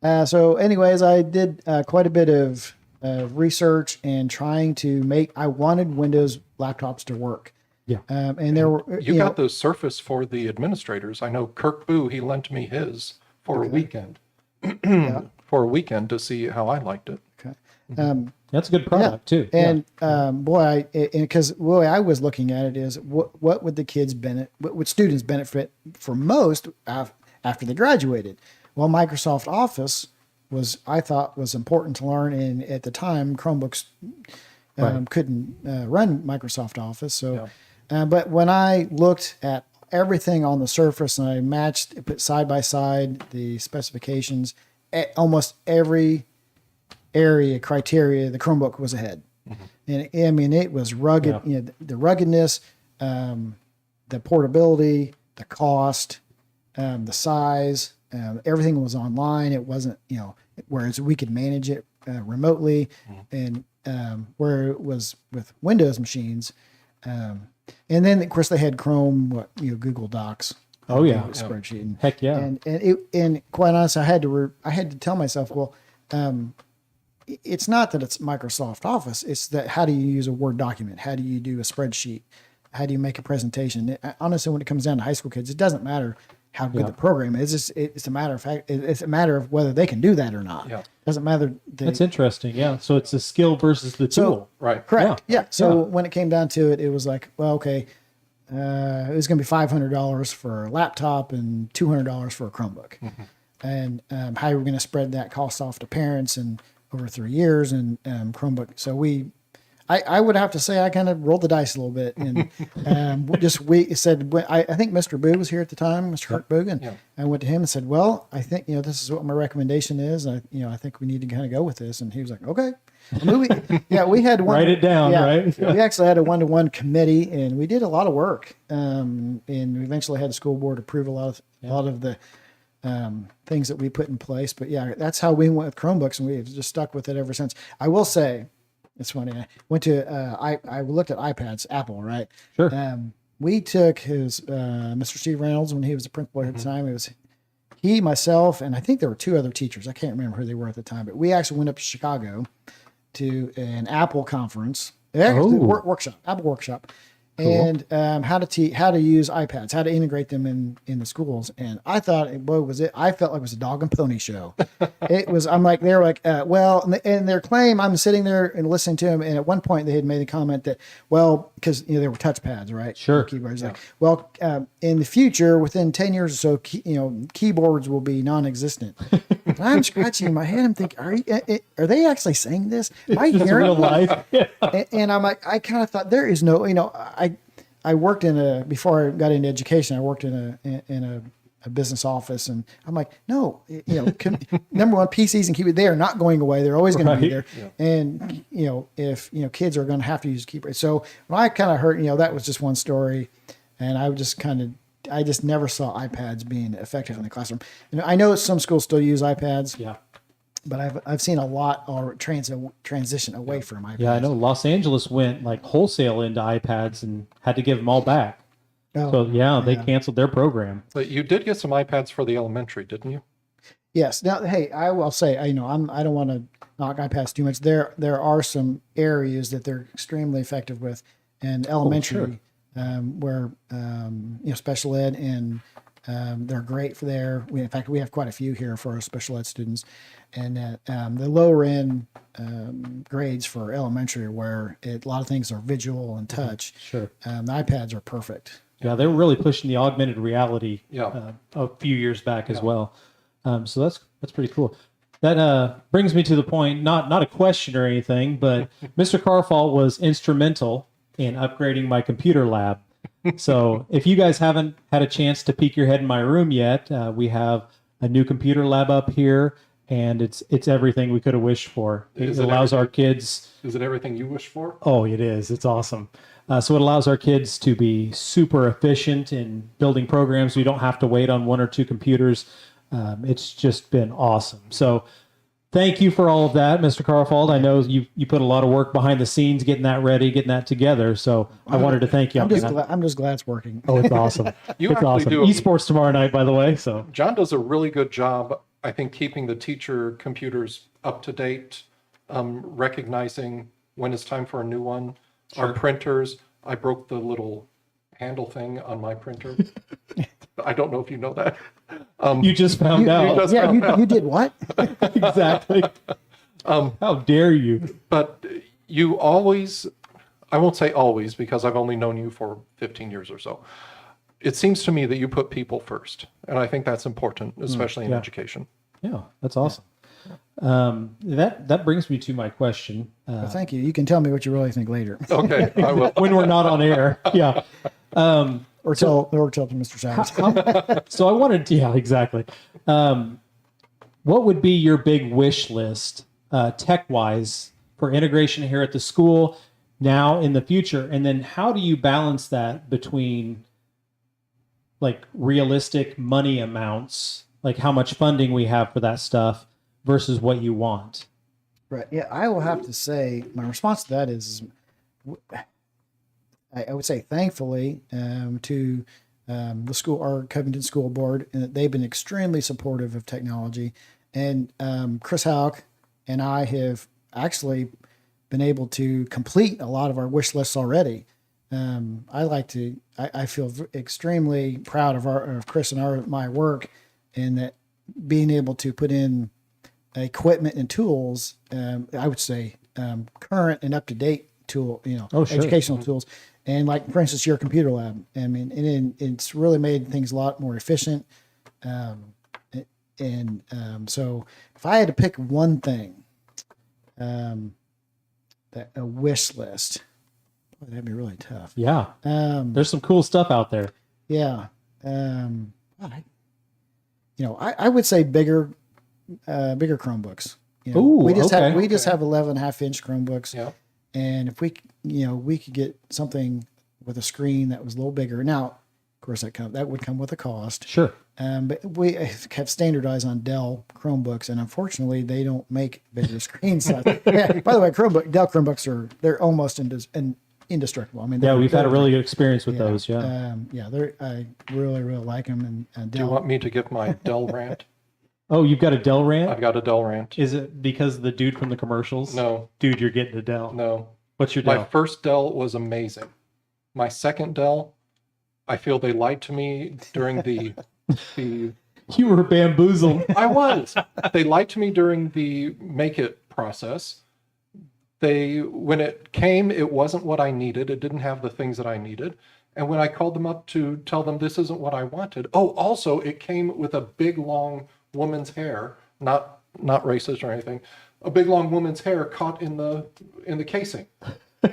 yeah. So, anyways, I did quite a bit of research and trying to I wanted Windows laptops to work.
Yeah.
And there were
You got the Surface for the administrators. I know Kirk Boo, he lent me his for a weekend. For a weekend to see how I liked it.
Okay.
That's a good product too.
And because the way I was looking at it is what would the kids what would students benefit for most after they graduated? Well, Microsoft Office I thought was important to learn, and at the time Chromebooks
Right.
couldn't run Microsoft Office. So, but when I looked at everything on the Surface and I put side by side the specifications, at almost every criteria, the Chromebook was ahead. And I mean, it was rugged, the ruggedness, the portability, the cost, the size, everything was online. It wasn't, whereas we could manage it remotely, and where it was with Windows machines. And then of course they had Chrome, Google Docs.
Oh, yeah.
Spreadsheet. And,
Heck yeah.
and quite honestly, I had to tell myself, well, it's not that it's Microsoft Office. It's that how do you use a Word document? How do you do a spreadsheet? How do you make a presentation? Honestly, when it comes down to high school kids, it doesn't matter how good the program is. It's a matter of fact. It's a matter of whether they can do that or not.
Yeah.
It doesn't matter.
That's interesting. Yeah. So it's the skill versus the tool.
Right.
Correct.
Yeah.
Yeah. So when it came down to it, it was like, well, okay, it was going to be $500 for a laptop and $200 for a Chromebook, and how are we going to spread that cost off to parents and over 3 years and Chromebook? So I would have to say I kind of rolled the dice a little bit, and we said I think Mr. Boo was here at the time, Mr. Kirk Boog, and I went to him and said, well, I think this is what my recommendation is, and I think we need to kind of go with this, and he was like, okay. We had one.
Write it down, right?
We actually had a 1-to-1 committee, and we did a lot of work, and we eventually had the school board approve a lot of the things that we put in place. But yeah, that's how we went with Chromebooks, and we've just stuck with it ever since. I will say, it's funny. I went to I looked at iPads, Apple, right?
Sure.
We took his Mr. Steve Reynolds when he was the principal at the time. It was he, myself, and I think there were 2 other teachers. I can't remember who they were at the time, but we actually went up to Chicago to an Apple conference, Apple workshop, and how to use iPads, how to integrate them in the schools. And I thought, I felt like it was a dog and pony show. It was. I'm like, they're like, and their claim. I'm sitting there and listening to them. And at one point, they had made a comment that, because there were touchpads, right?
Sure.
Keyboards. Like, in the future, within 10 years or so, keyboards will be non-existent. And I'm scratching my head. I'm thinking, are they actually saying this? Am I hearing
real life?
and I'm like, I kind of thought there is no, I worked before I got into education, I worked in a business office, and I'm like, no, number one, PCs and keyboards, they are not going away. They're always going to be there. Yeah. And, if, kids are going to have to use keyboards. So when I kind of heard, that was just one story, and I just never saw iPads being effective in the classroom. And I know some schools still use iPads.
Yeah.
But I've seen a lot transition away from iPads.
Yeah, I know Los Angeles went like wholesale into iPads and had to give them all back. So they canceled their program.
But you did get some iPads for the elementary, didn't you?
Yes. Now, hey, I will say, I don't want to knock iPads too much. There are some areas that they're extremely effective with, and elementary, where special ed and they're great for there. In fact, we have quite a few here for our special ed students. And the lower end grades for elementary, where a lot of things are visual and touch.
Sure.
The iPads are perfect.
Yeah, they were really pushing the augmented reality a few years back as well. So that's pretty cool. That brings me to the point, not a question or anything, but Mr. Karrfalt was instrumental in upgrading my computer lab. So if you guys haven't had a chance to peek your head in my room yet, we have a new computer lab up here. And it's everything we could have wished for. It allows our kids.
Is it everything you wish for?
Oh, it is. It's awesome. So it allows our kids to be super efficient in building programs. We don't have to wait on 1 or 2 computers. It's just been awesome. So thank you for all of that, Mr. Karrfalt. I know you put a lot of work behind the scenes getting that ready, getting that together. So I wanted to thank you.
I'm just glad it's working.
Oh, it's awesome. It's awesome. Esports tomorrow night, by the way. So
John does a really good job, I think, keeping the teacher computers up to date, recognizing when it's time for a new one. Sure. Our printers, I broke the little handle thing on my printer. I don't know if you know that.
You just found out.
You did what?
Exactly. How dare you?
But you always, I won't say always because I've only known you for 15 years or so. It seems to me that you put people first, and I think that's important, especially in education.
Yeah, that's awesome. That brings me to my question.
Well, thank you. You can tell me what you really think later.
Okay, I will.
When we're not on air. Yeah.
Or tell to Mr. Savage.
So I wanted to, exactly. What would be your big wish list, tech-wise, for integration here at the school now in the future? And then how do you balance that between like realistic money amounts, like how much funding we have for that stuff versus what you want?
Right. Yeah, I will have to say my response to that is I would say thankfully to the school, our Covington School Board, and they've been extremely supportive of technology. And Chris Houck and I have actually been able to complete a lot of our wish lists already. I feel extremely proud of Chris and my work, in that being able to put in equipment and tools. I would say current and up to date tool, educational tools, and like for instance your computer lab. I mean, and it's really made things a lot more efficient. So if I had to pick one thing, a wish list. Boy, that'd be really tough.
Yeah. There's some cool stuff out there.
Yeah. I would say bigger Chromebooks.
Ooh,
we just
okay.
have 11.5-inch Chromebooks.
Yeah.
And if we could get something with a screen that was a little bigger. Now, of course, that would come with a cost.
Sure.
But we have standardized on Dell Chromebooks, and unfortunately, they don't make bigger screens. Yeah, by the way, Dell Chromebooks they're almost indestructible. I mean,
Yeah, we've had a really good experience with
yeah,
those. Yeah.
I really like them. And
Do
Dell.
you want me to give my Dell rant?
Oh, you've got a Dell rant?
I've got a Dell rant.
Is it because of the dude from the commercials?
No.
Dude, you're getting a Dell.
No.
What's your
My
Dell?
first Dell was amazing. My second Dell, I feel they lied to me during the
You were bamboozled.
I was. They lied to me during the make it process. When it came, it wasn't what I needed. It didn't have the things that I needed. And when I called them up to tell them this isn't what I wanted. Oh, also it came with a big long woman's hair, not racist or anything. A big long woman's hair caught in the casing.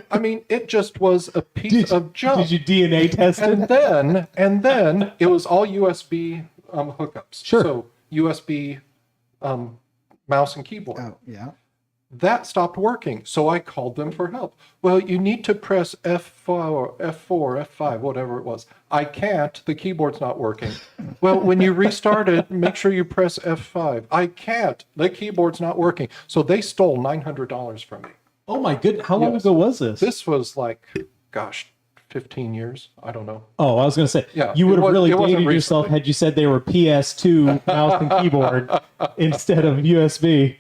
I mean, it just was a piece of junk.
Did you DNA test it?
And then it was all USB hookups.
Sure.
So USB mouse and keyboard.
Oh, yeah.
That stopped working. So I called them for help. Well, you need to press F4, F5, whatever it was. I can't. The keyboard's not working. Well, when you restart it, make sure you press F5. I can't. The keyboard's not working. So they stole $900 from me.
Oh my goodness. How long
Yes.
ago was this?
This was like, gosh, 15 years. I don't know.
Oh, I was going to say,
Yeah,
you would
it
have
was-
really
it wasn't
dated yourself
recently.
had you said they were PS2 mouse and keyboard instead of USB.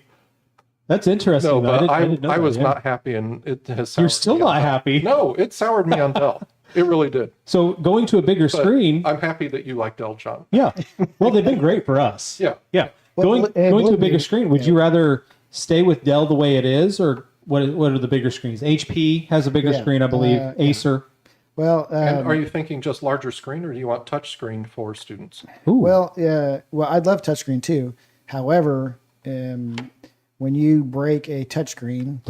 That's interesting.
No,
though.
but
I didn't know
I
that,
was
yeah.
not happy, and it has soured
You're still
me on
not
Dell.
happy.
No, it soured me on Dell. It really did.
So going to a bigger
But
screen.
I'm happy that you like Dell, John.
Yeah. Well, they've been great for us.
Yeah.
Yeah.
Well,
Going
it
to a
would
bigger
be-
screen, would you rather stay with Dell the way it is, or what are the bigger screens? HP has a bigger
Yeah,
screen, I believe.
yeah.
Acer.
Well,
And are you thinking just larger screen, or do you want touch screen for students?
Ooh.
well, I'd love touchscreen too. However, when you break a touchscreen,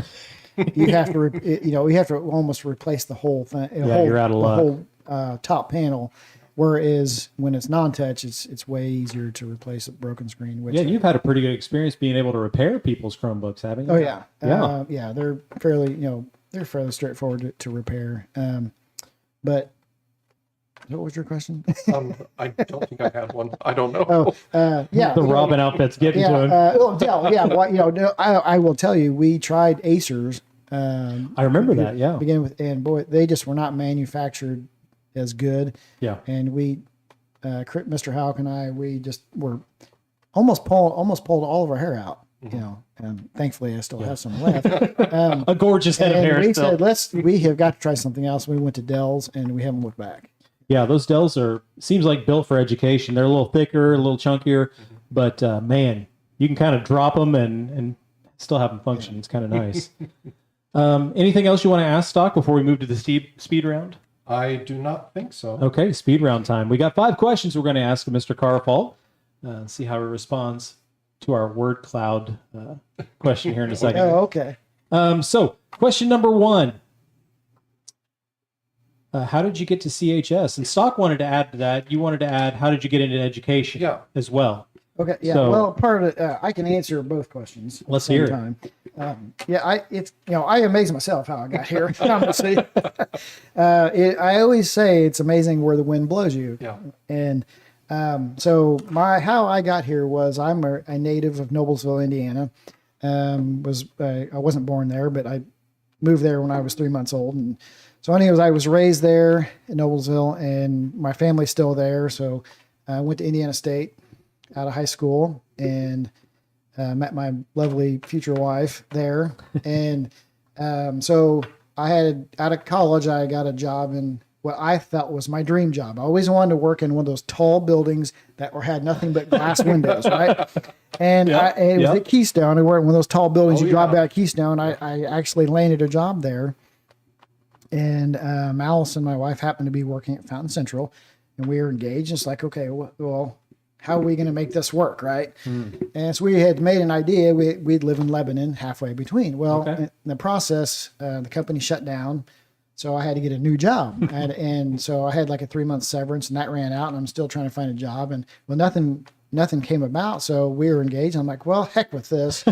you have to almost replace the whole thing.
you're out of luck.
The whole top panel. Whereas when it's non-touch, it's way easier to replace a broken screen. Which
Yeah, you've had a pretty good experience being able to repair people's Chromebooks, haven't you?
oh yeah,
Yeah.
they're fairly straightforward to repair. But what was your question?
I don't think I had one. I don't know.
Yeah,
The Robin outfit's getting to him.
Dell. Yeah, well, I will tell you, we tried Acers.
I remember that, yeah.
Beginning with, and boy, they just were not manufactured as good.
Yeah.
And we, Mr. Houck and I, we just were almost pulled all of our hair out. And thankfully I still have some left.
A gorgeous head of
And
hair
we
still.
said, we have got to try something else. We went to Dell's and we haven't looked back.
Yeah, those Dells seems like built for education. They're a little thicker, a little chunkier, but man, you can kind of drop them and still have them function. It's kind of nice. Anything else you want to ask, Stock, before we move to the speed round?
I do not think so.
Okay, speed round time. We got 5 questions we're going to ask Mr. Karrfalt. See how he responds to our word cloud question here in a second.
Oh, okay.
So, question number 1. How did you get to CHS? And Stock wanted to add to that. You wanted to add, how did you get into education as well?
Okay. Yeah.
So-
well, part of it, I can answer both questions.
Let's
at the
hear
same
it.
time. I amaze myself how I got here. Honestly, I always say it's amazing where the wind blows you.
Yeah.
And so how I got here was I'm a native of Noblesville, Indiana. I wasn't born there, but I moved there when I was 3 months old, and so anyways, I was raised there in Noblesville, and my family's still there. So I went to Indiana State out of high school and met my lovely future wife there. And so out of college, I got a job in what I felt was my dream job. I always wanted to work in one of those tall buildings that had nothing but glass windows, right? And it was at Keystone. I worked in one of those tall buildings. You drive by Keystone. I actually landed a job there. And Allison, my wife, happened to be working at Fountain Central, and we were engaged. It's like, okay, well, how are we going to make this work, right? And so we had made an idea. We'd live in Lebanon, halfway between. Well,
Okay.
in the process, the company shut down, so I had to get a new job. And so I had like a 3-month severance, and that ran out, and I'm still trying to find a job. And well, nothing came about, so we were engaged. I'm like, well, heck with this.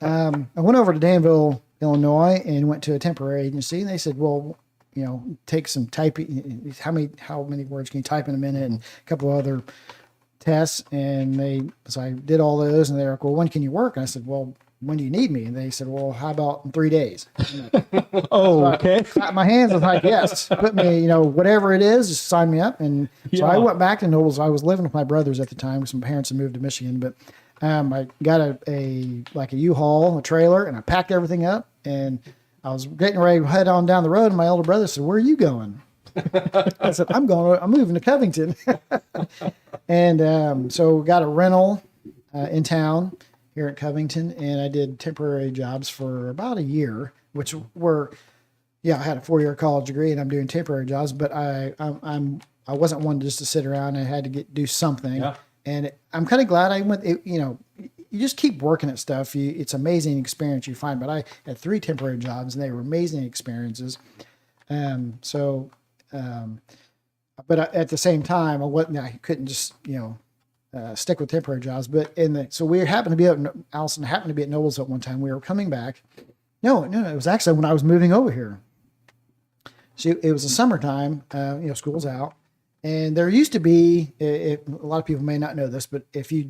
I went over to Danville, Illinois, and went to a temporary agency, and they said, well, take some typing. How many words can you type in a minute, and a couple of other tests. And so I did all those, and they're like, well, when can you work? And I said, well, when do you need me? And they said, well, how about in 3 days?
Oh, okay.
Clapped my hands. I was like, yes, put me, whatever it is, just sign me up. And so I went back to Nobles. I was living with my brothers at the time because my parents had moved to Michigan, but I got a U-Haul, a trailer, and I packed everything up, and I was getting ready to head on down the road, and my older brother said, where are you going? I said, I'm moving to Covington. And so we got a rental in town here at Covington, and I did temporary jobs for about a year, which were, I had a 4-year college degree, and I'm doing temporary jobs, but I wasn't one just to sit around. I had to do something. Yeah. And I'm kind of glad I went, you just keep working at stuff. It's amazing experience you find, but I had 3 temporary jobs, and they were amazing experiences. But at the same time, I couldn't just, stick with temporary jobs. But so we happened to be Allison happened to be at Nobles at one time. We were coming back. No, it was actually when I was moving over here. It was the summertime, school's out. And there used to be, a lot of people may not know this, but if you're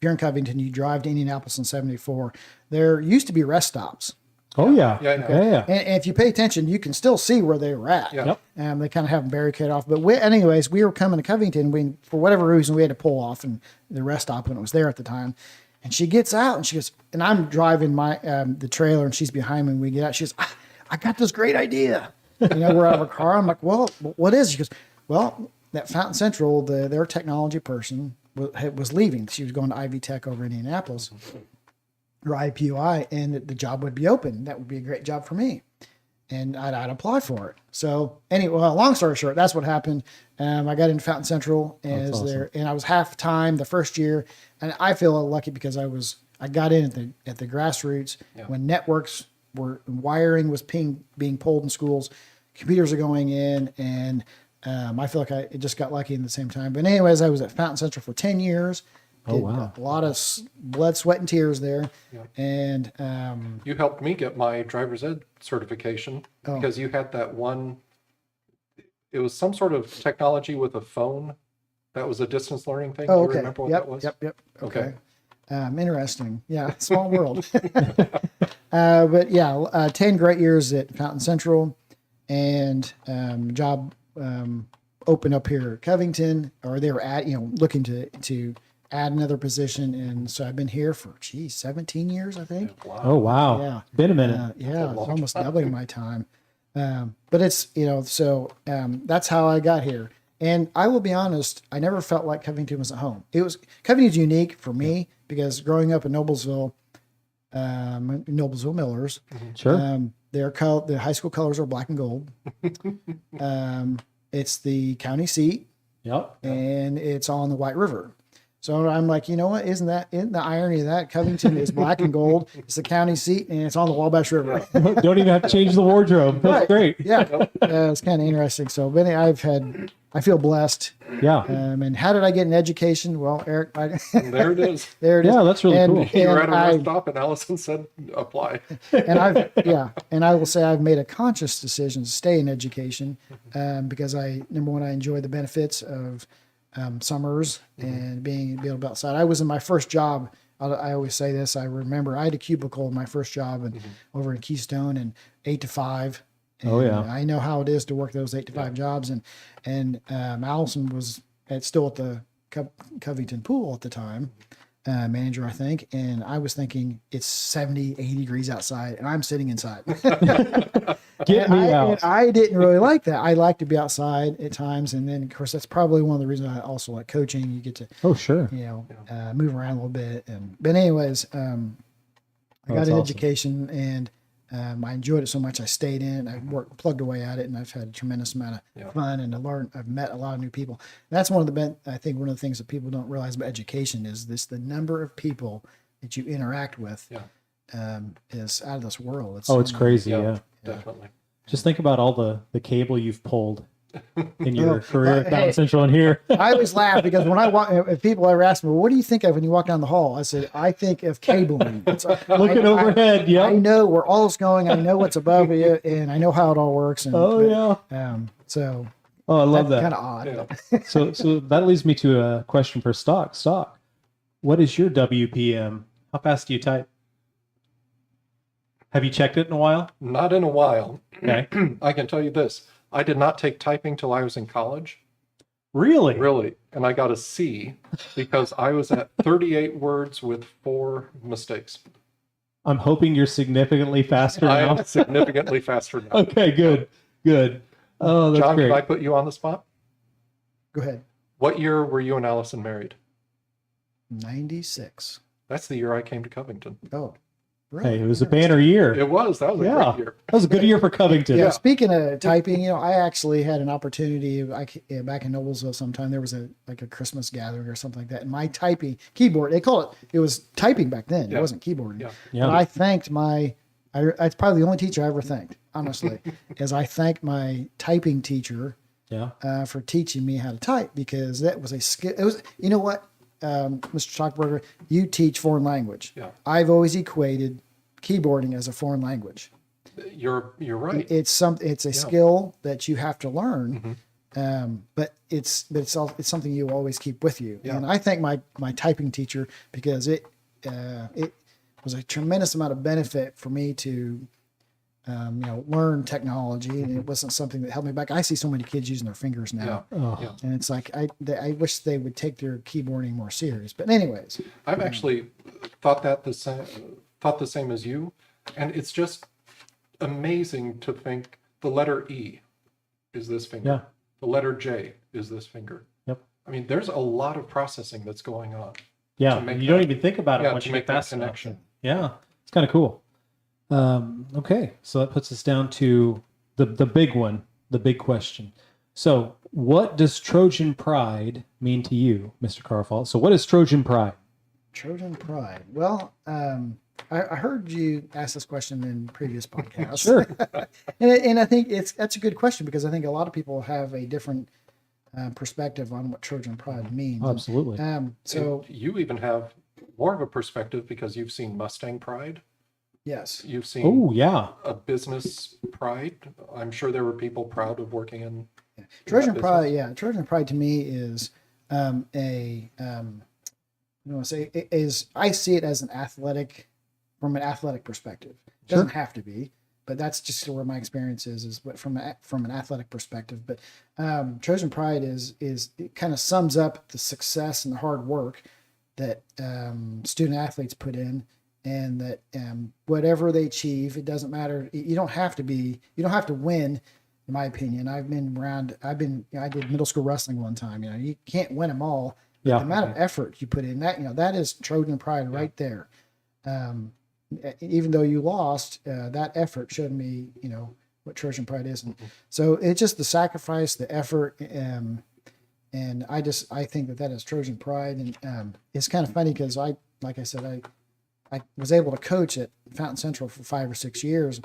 in Covington, you drive to Indianapolis on 74, there used to be rest stops.
Oh, yeah.
Yeah.
And if you pay attention, you can still see where they were at.
Yeah.
Yep. They kind of have them barricaded off. But anyways, we were coming to Covington. For whatever reason, we had to pull off and the rest stop when it was there at the time. And she gets out and she goes, and I'm driving the trailer and she's behind me. And we get out. She goes, I got this great idea. We're out of a car. I'm like, well, what is it? She goes, well, that Fountain Central, their technology person was leaving. She was going to Ivy Tech over in Indianapolis. Or IPUI, and the job would be open. That would be a great job for me, and I'd apply for it. So anyway, long story short, that's what happened. I got into Fountain Central and I was half time the first year, and I feel lucky because I got in at the grassroots when networks wiring was being pulled in schools, computers are going in, and I feel like I just got lucky in the same time. But anyways, I was at Fountain Central for 10 years.
Oh, wow.
A lot of blood, sweat, and tears there.
Yeah.
And
you helped me get my driver's ed certification because you had that one. It was some sort of technology with a phone. That was a distance learning thing.
Oh,
Do
okay.
you remember what that was?
Yep.
Okay.
Interesting. Yeah, small world. But yeah, 10 great years at Fountain Central, and job opened up here at Covington, or they were looking to add another position, and so I've been here for 17 years, I think.
Yeah, wow.
Oh, wow.
Yeah,
Been a minute.
it's almost doubling my time. But it's that's how I got here. And I will be honest, I never felt like Covington was at home. Covington's unique for me because growing up in Noblesville Millers,
Sure.
the high school colors are black and gold. It's the county seat,
Yep.
and it's on the White River. So I'm like, you know what? Isn't the irony of that? Covington is black and gold. It's the county seat, and it's on the Wabash River.
Don't even have to change the wardrobe. That's
Right.
great.
Yeah, it's kind of interesting. So, but I feel blessed.
Yeah.
And how did I get an education? Well, Eric,
There it is.
there it is.
Yeah, that's really cool.
You were at a
I-
rest stop, and Allison said, "Apply."
and I will say I've made a conscious decision to stay in education because number one, I enjoy the benefits of summers and being able to be outside. I was in my first job. I always say this. I remember I had a cubicle in my first job over in Keystone, and 8 to 5. And
Oh, yeah.
I know how it is to work those 8 to 5 jobs. And Allison was still at the Covington pool at the time, manager, I think. And I was thinking it's 70, 80 degrees outside, and I'm sitting inside.
Get me out.
And I didn't really like that. I like to be outside at times. And then, of course, that's probably one of the reasons I also like coaching. You get to,
Oh, sure.
move around a little bit. But anyways, I got
that's
an
awesome.
education, and I enjoyed it so much. I stayed in. I plugged away at it, and I've had a tremendous amount of fun and to learn. I've met a lot of new people. That's one of the I think one of the things that people don't realize about education is the number of people that you interact with is out of this world.
It's crazy. Yeah.
Definitely.
Just think about all the cable you've pulled in your career at Fountain Central and here.
I always laugh because when I walk, if people ever ask me, well, what do you think of when you walk down the hall? I said, I think of cabling.
Looking overhead.
I know where all it's going. I know what's above you, and I know how it all works. And, so.
Oh, I love that.
Kind of odd.
Yeah.
So that leads me to a question for Stock. Stock, what is your WPM? How fast do you type? Have you checked it in a while?
Not in a while.
Okay.
I can tell you this. I did not take typing till I was in college.
Really?
Really. And I got a C because I was at 38 words with 4 mistakes.
I'm hoping you're significantly faster
I
now.
am significantly faster now.
Okay, good. Good. Oh, that's
John,
great.
did I put you on the spot?
Go ahead.
What year were you and Allison married?
96.
That's the year I came to Covington.
Oh, really?
Hey, it was a banner year.
It was. That was a great year.
That was a good year for Covington.
Yeah. Speaking of typing, I actually had an opportunity back in Noblesville sometime. There was a Christmas gathering or something like that. And my typing keyboard, it was typing back then. It wasn't keyboarding.
Yeah.
And I thanked it's probably the only teacher I ever thanked, honestly, is I thanked my typing teacher for teaching me how to type, because that was a skill. It was, you know what, Mr. Stockberger, you teach foreign language.
Yeah.
I've always equated keyboarding as a foreign language.
You're right.
It's a skill that you have to learn, but it's something you always keep with you.
Yeah.
And I thank my typing teacher, because it was a tremendous amount of benefit for me to learn technology, and it wasn't something that held me back. I see so many kids using their fingers now, and it's like I wish they would take their keyboarding more serious. But anyways,
I've actually thought the same as you, and it's just amazing to think the letter E is this finger.
Yeah.
The letter J is this finger.
Yep.
I mean, there's a lot of processing that's going on.
Yeah.
make
You
that-
don't even think about it once
to
you
make
get
that
past
connection.
Yeah. It's kind of cool. Okay. So that puts us down to the big one, the big question. So what does Trojan pride mean to you, Mr. Karrfalt? So what is Trojan pride?
Trojan pride. Well, I heard you ask this question in previous podcasts.
Sure.
and I think that's a good question, because I think a lot of people have a different perspective on what Trojan pride means.
Oh, absolutely.
So
And you even have more of a perspective because you've seen Mustang pride.
yes,
You've seen
Oh, yeah.
a business pride. I'm sure there were people proud of working in
Trojan
that
pride. Yeah, Trojan pride to me is I see it as from an athletic perspective. It doesn't have to be, but that's just where my experience is what from an athletic perspective. But Trojan pride is it kind of sums up the success and the hard work that student athletes put in, and that whatever they achieve, it doesn't matter. You don't have to win. In my opinion, I did middle school wrestling one time. You can't win them all.
Yeah.
The amount of effort you put in that is Trojan pride right there. Even though you lost, that effort showed me, what Trojan pride is. And so it's just the sacrifice, the effort. And I think that is Trojan pride. And it's kind of funny because like I said, I was able to coach at Fountain Central for 5 or 6 years.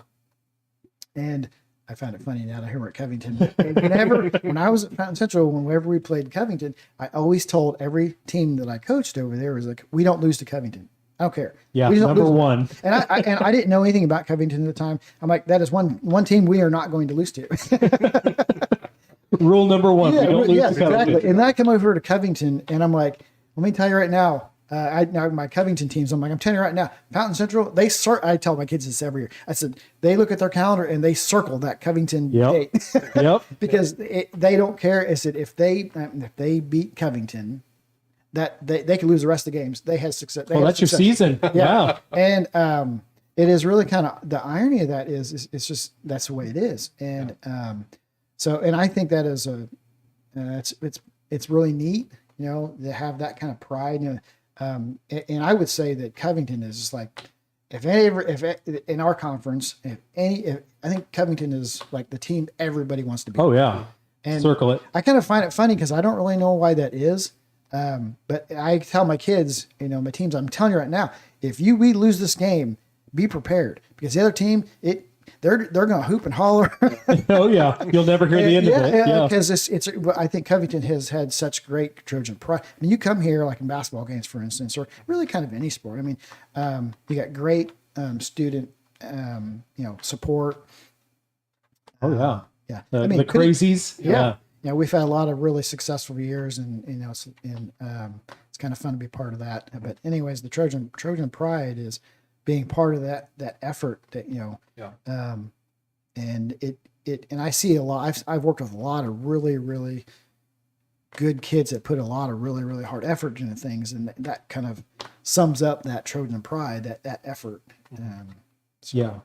And I found it funny now that we're at Covington. When I was at Fountain Central, whenever we played Covington, I always told every team that I coached over there was like, we don't lose to Covington. I don't care.
Yeah,
We just don't
number
lose.
one.
And I didn't know anything about Covington at the time. I'm like, that is one team we are not going to lose to.
Rule number one. we don't lose
yes,
to Covington.
exactly. And then I come over to Covington, and I'm like, let me tell you right now. My Covington teams, I'm telling you right now, Fountain Central, I tell my kids this every year. I said, they look at their calendar and they circle that Covington date.
Yep.
Because they don't care. I said, if they beat Covington, that they could lose the rest of the games. They had success.
That's your season. Yeah.
And it is really kind of, the irony of that is it's just, that's the way it is. And and I think that is it's really neat, to have that kind of pride. And I would say that Covington is just like, if in our conference, I think Covington is like the team everybody wants to be.
Oh yeah.
And
Circle it.
I kind of find it funny because I don't really know why that is. But I tell my kids, my teams, I'm telling you right now, if we lose this game, be prepared because the other team, they're going to hoop and holler.
Oh yeah. You'll never hear the end of it. Yeah.
Because it's I think Covington has had such great Trojan pride. I mean, you come here like in basketball games, for instance, or really kind of any sport. I mean, you got great student, support.
Oh yeah.
Yeah.
The crazies.
Yeah. Yeah, we've had a lot of really successful years, and it's kind of fun to be part of that. But anyways, the Trojan pride is being part of that effort that and and I see a lot. I've worked with a lot of really really good kids that put a lot of really really hard effort into things, and that kind of sums up that Trojan pride, that effort.
Yeah,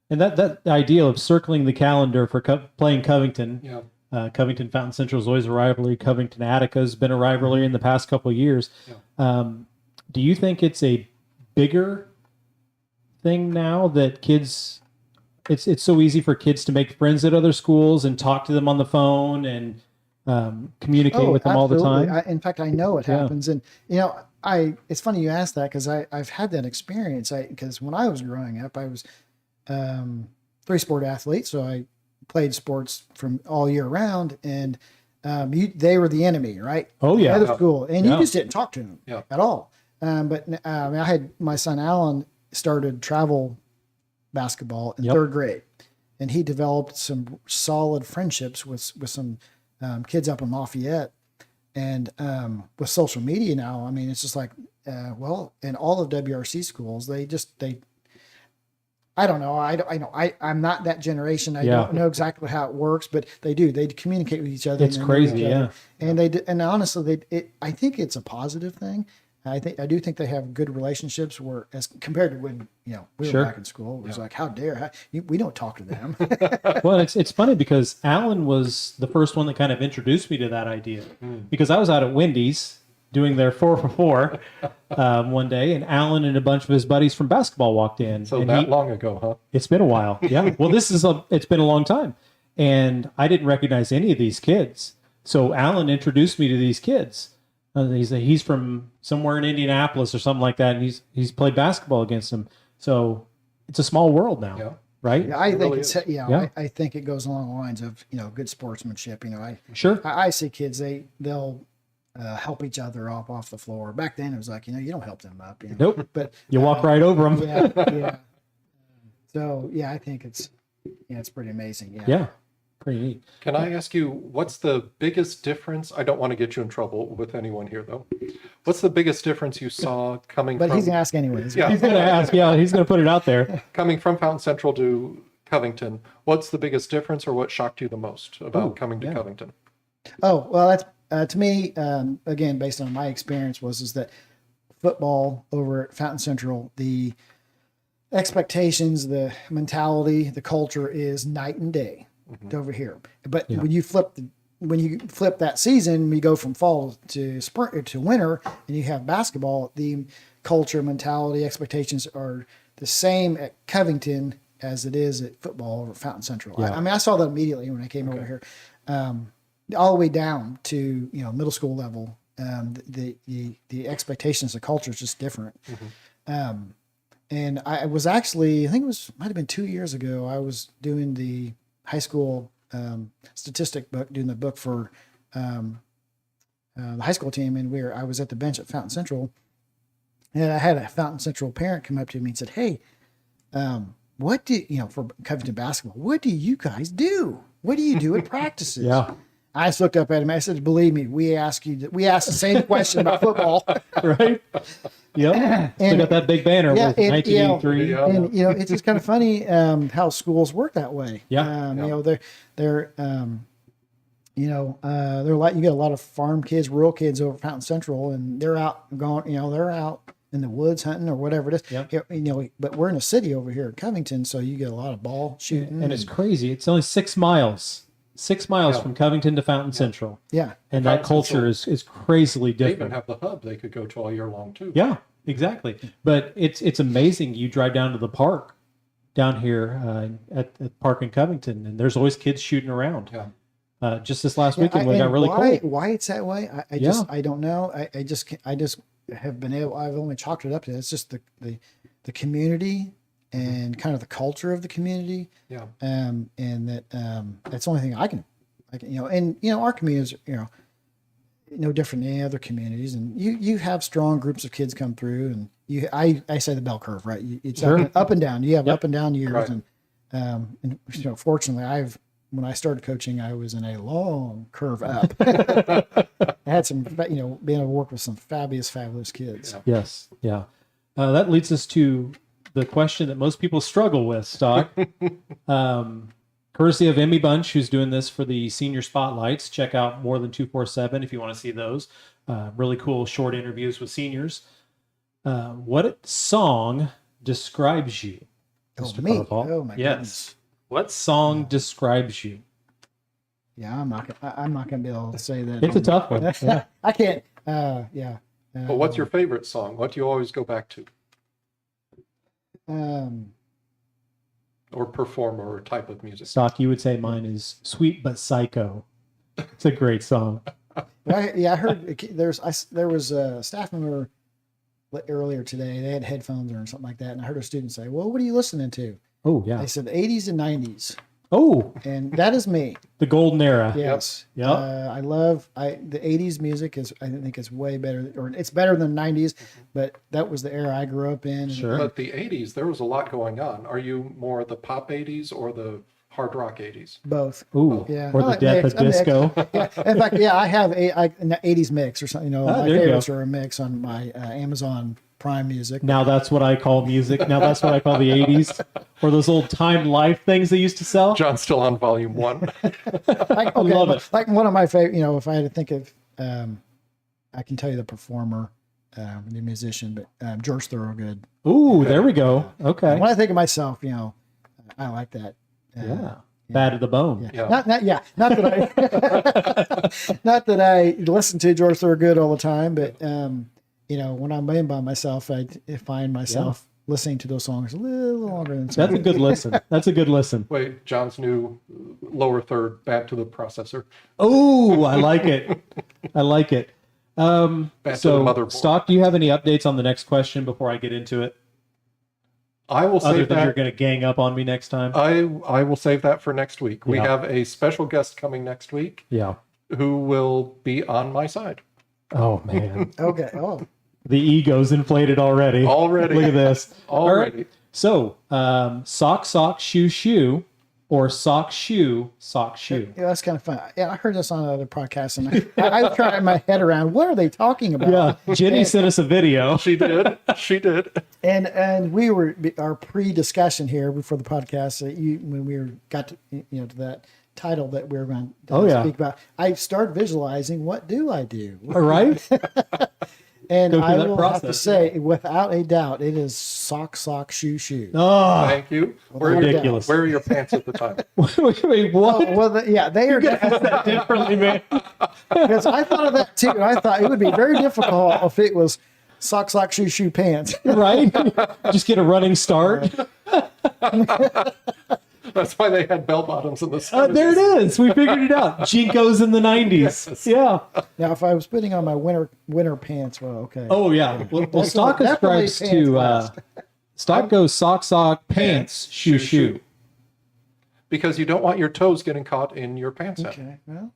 and that idea of circling the calendar for playing Covington.
Yeah.
Covington Fountain Central is always a rivalry. Covington Attica has been a rivalry in the past couple of years. Yeah. Do you think it's a bigger thing now that kids? It's so easy for kids to make friends at other schools and talk to them on the phone and communicate with them all the time.
In fact, I know it happens, and it's funny you asked that because I've had that experience. Because when I was growing up, I was 3-sport athlete, so I played sports from all year round, and they were the enemy, right?
Oh yeah,
other school, and you just didn't talk to them at all. But I had my son Alan started travel basketball in 3rd grade, and he developed some solid friendships with some kids up in Lafayette, and with social media now, I mean, it's just like in all of WRC schools, they I don't know. I'm not that generation. I don't know exactly how it works, but they do. They communicate with each other.
It's crazy, yeah.
And and honestly, I think it's a positive thing. I do think they have good relationships. Where as compared to when we were back in school, it was like, how dare we don't talk to them.
Well, it's funny because Alan was the first one that kind of introduced me to that idea because I was out at Wendy's doing their 4 for 4 one day, and Alan and a bunch of his buddies from basketball walked in.
So
and
long ago, huh?
It's been a while. Yeah. Well, it's been a long time, and I didn't recognize any of these kids. So Alan introduced me to these kids. He's from somewhere in Indianapolis or something like that, and he's played basketball against them. So it's a small world now, right?
Yeah, I think really I think it goes along the lines of good sportsmanship. I see kids they'll help each other off the floor. Back then it was like, you don't help them up.
Nope.
But
you walk right over them.
Yeah. So I think it's pretty amazing.
Yeah. Pretty neat.
Can I ask you, what's the biggest difference? I don't want to get you in trouble with anyone here, though. What's the biggest difference you saw coming
but
from...
he's going to ask anyways.
Yeah.
He's going to ask. Yeah, he's going to put it out there.
Coming from Fountain Central to Covington, what's the biggest difference or what shocked you the most about coming to Covington?
Oh, well, that's to me, again, based on my experience, is that football over at Fountain Central, the expectations, the mentality, the culture is night and day over here. But when you flip that season, we go from fall to spring to winter, and you have basketball. The culture, mentality, expectations are the same at Covington as it is at football over at Fountain Central.
Yeah.
I mean, I saw that immediately when I came over here. All the way down to middle school level, the expectations, the culture is just different. And I was actually, I think might have been 2 years ago, I was doing the high school statistic book, doing the book for the high school team, and I was at the bench at Fountain Central, and I had a Fountain Central parent come up to me and said, "Hey, what do for Covington basketball? What do you guys do? What do you do at practices?"
Yeah.
I just looked up at him. I said, "Believe me, we asked the same question about football."
Right. Yep. They got that big banner with 1983.
And it's just kind of funny how schools work that way.
Yeah.
They're like, you get a lot of farm kids, rural kids over at Fountain Central, and they're out they're out in the woods hunting or whatever it is.
Yep.
But we're in a city over here at Covington, so you get a lot of ball shooting.
And it's crazy. It's only 6 miles. 6 miles from Covington to Fountain Central.
Yeah.
And that culture is crazily
They
different.
even have the hub they could go to all year long, too.
Yeah. exactly. But it's amazing. You drive down to the park down here at the park in Covington, and there's always kids shooting around.
Yeah.
Just this last weekend, when it got really
why,
cold.
Why it's that way? I don't know. I just have been able. I've only chalked it up to it's just the community and kind of the culture of the community.
Yeah.
And that's the only thing I can and our communities no different than any other communities, and you have strong groups of kids come through, and I say the bell curve, right? It's
Sure.
up and down. You have up and down years,
Right.
and fortunately, when I started coaching, I was in a long curve up. I had some, being able to work with some fabulous kids.
Yeah.
Yes, yeah. That leads us to the question that most people struggle with, Stock. Courtesy of Emmy Bunch, who's doing this for the senior spotlights. Check out More Than 247 if you want to see those. Really cool short interviews with seniors. What song describes you, Mr.
Me?
Karrfalt?
Oh my
Yes.
goodness.
What song describes you?
Yeah, I'm not gonna be able to say that.
It's a tough one. Yeah.
I can't. Yeah.
But what's your favorite song? What do you always go back to? Or perform, or type of music?
Stock, you would say mine is Sweet But Psycho. It's a great song.
I heard there was a staff member earlier today. They had headphones or something like that, and I heard a student say, "Well, what are you listening to?"
Oh, yeah.
They said 80s and 90s,
Oh,
and that is me.
the golden era.
Yes,
Yep.
I love the 80s music I think is way better, or it's better than 90s, but that was the era I grew up in.
Sure.
But the 80s, there was a lot going on. Are you more the pop 80s or the hard rock 80s?
Both.
Ooh,
Yeah.
or
I
the
like
death
mix.
of
I mix.
disco.
Yeah. In fact, I have an 80s mix or something. My
there you
favorites
go.
are a mix on my Amazon Prime Music.
Now that's what I call music. Now that's what I call the 80s. Or those old Time Life things they used to sell.
John's still on volume 1.
I
love it.
Like one of my favorite, if I had to think of, I can tell you the performer, the musician, but George Thorogood.
Ooh, there we go. Okay.
When I think of myself, I like that.
Yeah. Bad to the bone.
Yeah.
Not that I, not that I listen to George Thorogood all the time, but when I'm in by myself, I find myself listening to those songs a little longer than
That's a good listen. That's a good listen.
Wait, John's new lower third, back to the processor.
Oh, I like it. I like it.
Back to the
So,
motherboard.
Stock, do you have any updates on the next question before I get into it?
I will
Other
save
than you're
that.
going to gang up on me next time?
I will save that for next week. We
Yeah.
have a special guest coming next week
Yeah.
who will be on my side.
Oh, man.
Okay. Oh,
The ego's inflated already.
Already.
Look at this.
Already.
All right. So, sock, shoe, shoe, or sock, shoe.
yeah, that's kind of fun. Yeah, I heard this on another podcast, and I was trying to get my head around what are they talking about.
Yeah. Jenny sent us a video.
She did. She did.
And we were our pre-discussion here before the podcast. When we got to that title that we were going to speak about, I start visualizing what do I do.
All right.
And
Go through
I
that
will have to
process.
say, without a doubt, it is sock, shoe, shoe.
Oh,
Thank you.
ridiculous.
Where are your pants at the time?
wait, what?
Well, they are
Differently, man.
because I thought of that too. And I thought it would be very difficult if it was sock, shoe, shoe, pants.
Right? Just get a running start.
That's why they had bell bottoms in the
There it
70s.
is. We figured it out. Jinkos in the 90s.
Yes.
Yeah.
Now, if I was putting on my winter pants, well, okay.
Oh, yeah. Well, stock
Definitely
ascribes
pants
to
last.
stock goes sock, pants, shoe, shoe.
Because you don't want your toes getting caught in your pants hem.
Okay. Well,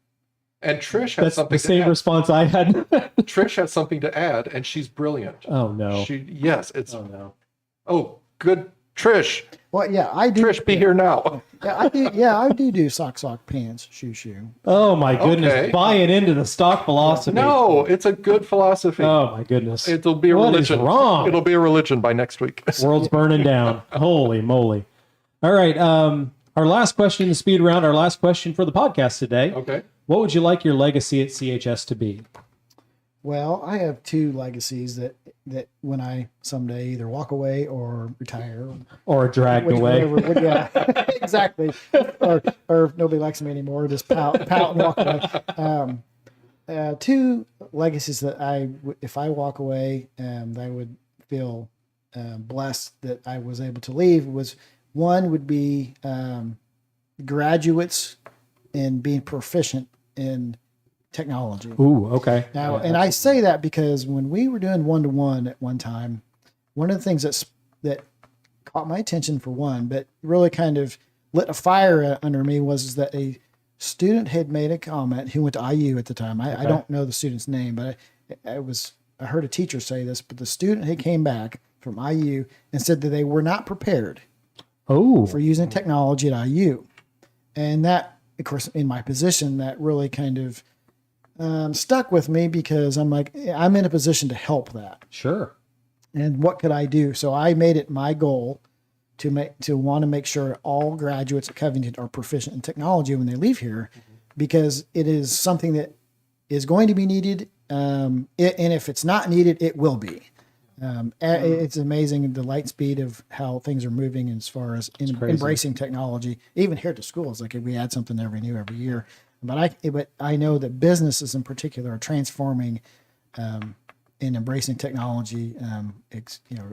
And Trish has
That's
something
the same
to add.
response I had.
Trish has something to add, and she's brilliant.
Oh, no.
Yes, it's
Oh, no.
good. Trish,
well, yeah, I do.
Trish, be here now.
Yeah, I do. Yeah, I do sock, pants, shoe, shoe.
Oh, my goodness.
Okay.
Buying into the stock philosophy.
No, it's a good philosophy.
Oh, my goodness.
It'll be a
What is
religion.
wrong?
It'll be a religion by next week.
World's burning down. Holy moly. All right. Our last question in the speed round, our last question for the podcast today.
Okay.
What would you like your legacy at CHS to be?
Well, I have two legacies that when I someday either walk away or retire,
Or dragged away?
yeah, exactly, or if nobody likes me anymore, just pout and walk away. Two legacies that if I walk away, I would feel blessed that I was able to leave was one would be graduates in being proficient in technology.
Ooh, okay.
Now, and I say that because when we were doing one-to-one at one time, one of the things that caught my attention for one, but really kind of lit a fire under me was that a student had made a comment who went to IU at the time. I don't know the student's name, but I heard a teacher say this, but the student had came back from IU and said that they were not prepared for using technology at IU. And that, of course, in my position, that really kind of stuck with me because I'm like, I'm in a position to help that.
Sure.
And what could I do? So I made it my goal to want to make sure all graduates at Covington are proficient in technology when they leave here, because it is something that is going to be needed. And if it's not needed, it will be. It's amazing the light speed of how things are moving as far as embracing technology. Even here at the school, it's like we add something every year. But I know that businesses in particular are transforming and embracing technology,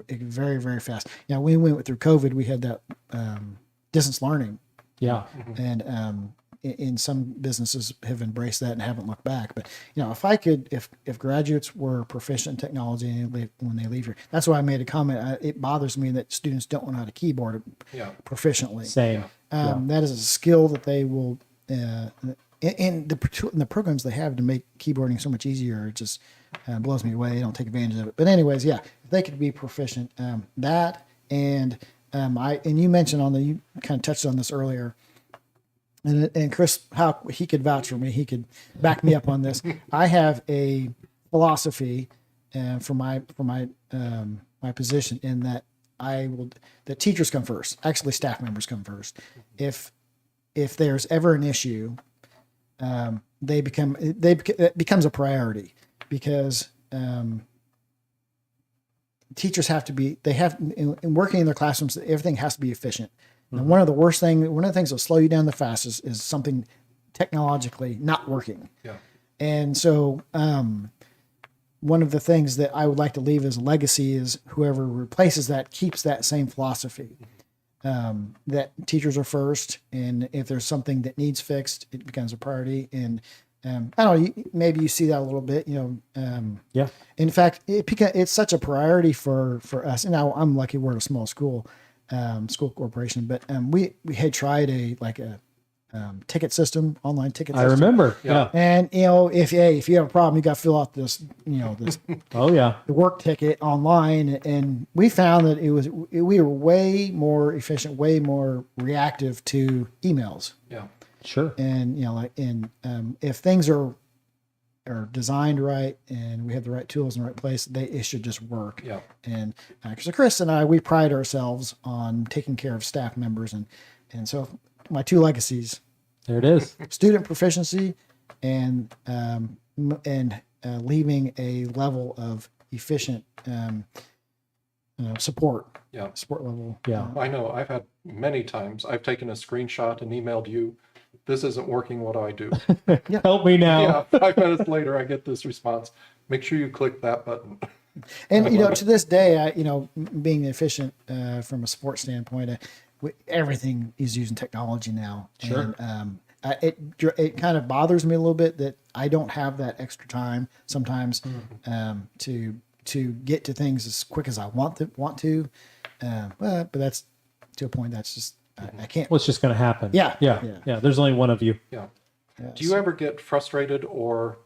very, very fast. When we went through COVID, we had that distance learning.
Yeah.
And in some businesses have embraced that and haven't looked back. But if graduates were proficient in technology when they leave here, that's why I made a comment. It bothers me that students don't know how to keyboard proficiently.
Same.
That is a skill that they will. In the programs they have to make keyboarding so much easier, it just blows me away. They don't take advantage of it. But anyways, if they could be proficient, that and you mentioned you kind of touched on this earlier, and Chris, how he could vouch for me, he could back me up on this. I have a philosophy for my position in that the teachers come first. Actually, staff members come first. If there's ever an issue, it becomes a priority because teachers have to be, in working in their classrooms, everything has to be efficient. And one of the things that slow you down the fastest is something technologically not working.
Yeah.
And so, one of the things that I would like to leave as a legacy is whoever replaces that keeps that same philosophy. That teachers are first, and if there's something that needs fixed, it becomes a priority. And I don't know, maybe you see that a little bit.
Yeah.
In fact, it's such a priority for us. And now I'm lucky we're at a small school corporation, but we had tried a ticket system, online ticket system.
I remember.
Yeah.
And if you have a problem, you got to fill out this
Oh yeah.
the work ticket online, and we found that we were way more efficient, way more reactive to emails.
Yeah.
Sure.
And if things are designed right and we have the right tools in the right place, it should just work.
Yeah.
And so Chris and I, we pride ourselves on taking care of staff members, and so my two legacies.
There it is.
Student proficiency and leaving a level of efficient support.
Yeah.
Support level.
Yeah.
I know I've had many times I've taken a screenshot and emailed you, this isn't working, what do I do?
Help me now.
Yeah, 5 minutes later I get this response. Make sure you click that button.
And to this day, being efficient from a support standpoint, everything is using technology now.
Sure.
And it kind of bothers me a little bit that I don't have that extra time sometimes to get to things as quick as I want to. But that's to a point. That's just I can't.
What's just going to happen?
Yeah.
Yeah. There's only one of you.
Yeah.
Yeah,
Do you ever get frustrated or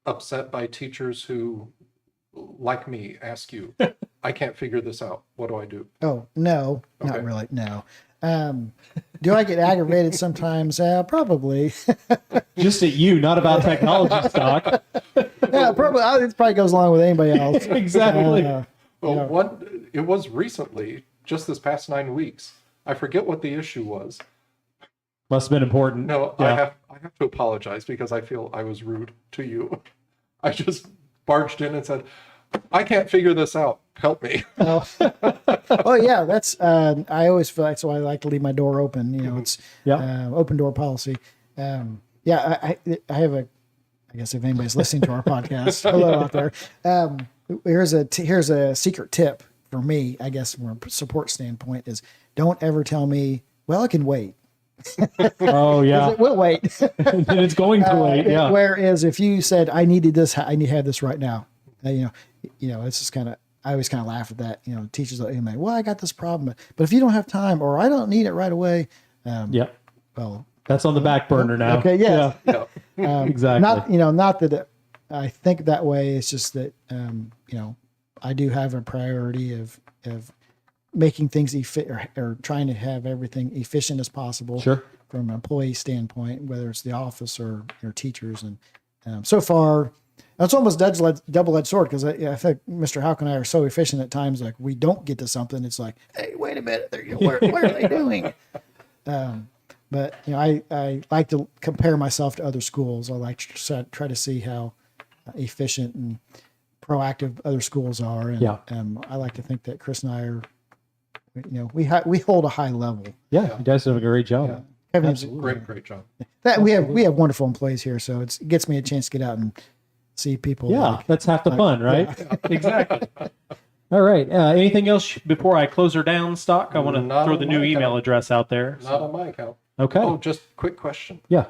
upset by teachers who, like me, ask you, I can't figure this out. What do I do?
Oh, no,
Okay.
not really. No. Do I get aggravated sometimes? Probably.
Just at you, not about technology stock.
Yeah, probably. It probably goes along with anybody else.
Exactly.
Well, it was recently, just this past 9 weeks. I forget what the issue was.
Must have been important.
No,
Yeah.
I have to apologize because I feel I was rude to you. I just barged in and said, I can't figure this out. Help me.
Oh, yeah. That's. I always feel that's why I like to leave my door open. It's open door policy. I have I guess if anybody's listening to our podcast, hello out there. here's a secret tip for me, I guess, from a support standpoint is don't ever tell me, well, it can wait.
Oh yeah.
It will wait.
And it's going to wait. Yeah.
Whereas if you said, I need to have this right now, it's just kind of, I always kind of laugh at that. Teachers will email, well, I got this problem, but if you don't have time or I don't need it right away,
Yeah.
well,
That's on the back burner now.
okay, yeah.
Exactly.
Not that I think that way. It's just that, I do have a priority of making things or trying to have everything efficient as possible.
Sure.
From an employee standpoint, whether it's the office or teachers. And so far, it's almost double-edged sword because I think Mr. Houck and I are so efficient at times. Like we don't get to something, it's like, hey, wait a minute, what are they doing? But I like to compare myself to other schools. I like to try to see how efficient and proactive other schools are. And I like to think that Chris and I are, we hold a high level.
Yeah, he does do a great job.
Kevin's
Great job.
that we have wonderful employees here, so it gets me a chance to get out and see people.
Yeah, that's half the fun, right?
Exactly.
All right. Anything else before I close her down, Stock? I want to
Not
throw
on
the new
my
email
account.
address out there.
Not on my account.
Okay.
Oh, just quick question.
Yeah.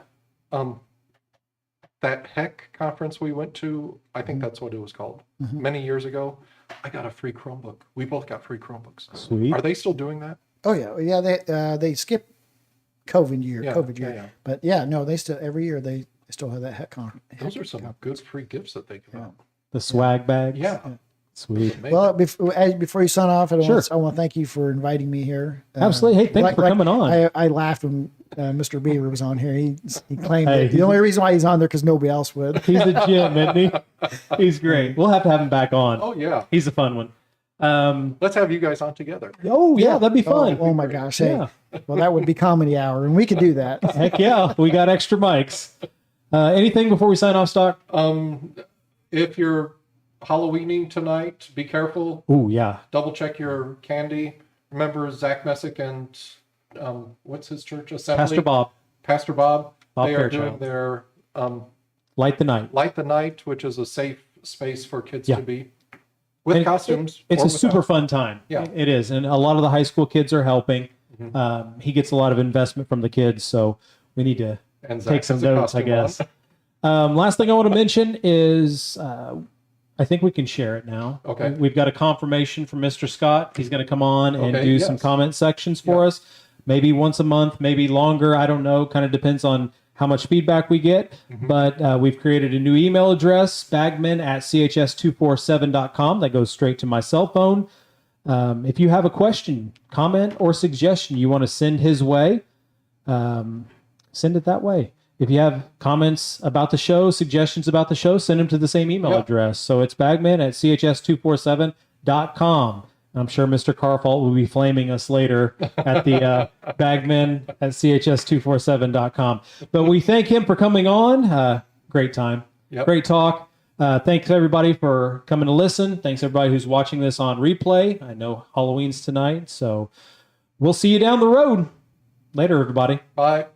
That HEC conference we went to, I think that's what it was called, many years ago. I got a free Chromebook. We both got free Chromebooks.
Sweet.
Are they still doing that?
Oh yeah. They skip COVID year.
Yeah.
But yeah, no, they still every year they still have that heck con.
Those are some good free gifts that they give out.
The swag bags.
Yeah.
Sweet.
Amazing.
Well, before you sign off, I
Sure.
want to thank you for inviting me here.
Absolutely. Hey, thanks for coming on.
I laughed when Mr. Beaver was on here. He claimed
Hey,
that the only reason why he's on there because nobody else would.
He's a gem, isn't he? He's great. We'll have to have him back on.
Oh, yeah.
He's a fun one.
Let's have you guys on together.
Oh, yeah, that'd be fun.
Oh my gosh! Hey,
Yeah.
well, that would be comedy hour, and we could do that.
Heck yeah. We got extra mics. Anything before we sign off, Stock?
If you're Halloweening tonight, be careful.
Oh, yeah.
Double check your candy. Remember Zach Messick and what's his church? Assembly?
Pastor Bob. Bob
They are
Fairchild.
doing their
Light the Night.
Light the Night, which is a safe space for kids
Yeah.
to be with
And
costumes.
It's
or
a super
without.
fun time.
Yeah.
It is. And a lot of the high school kids are helping. He gets a lot of investment from the kids, so we need to
And Zach
take some
has a
notes, I
costume on.
guess. Last thing I want to mention is I think we can share it now.
Okay.
We've got a confirmation from Mr. Scott. He's going to come on and
Okay,
do some
yes.
comment sections for us. Maybe once a month, maybe longer. I don't know. Kind of depends on how much feedback we get. But we've created a new email address, bagman@chs247.com. That goes straight to my cell phone. If you have a question, comment, or suggestion you want to send his way, send it that way. If you have comments about the show, suggestions about the show, send them to the same email
Yep.
address. So it's bagman@chs247.com. I'm sure Mr. Karrfalt will be flaming us later at the bagman@chs247.com. But we thank him for coming on. Great time.
Yep.
Great talk. Thanks everybody for coming to listen. Thanks everybody who's watching this on replay. I know Halloween's tonight, so we'll see you down the road. Later, everybody.
Bye.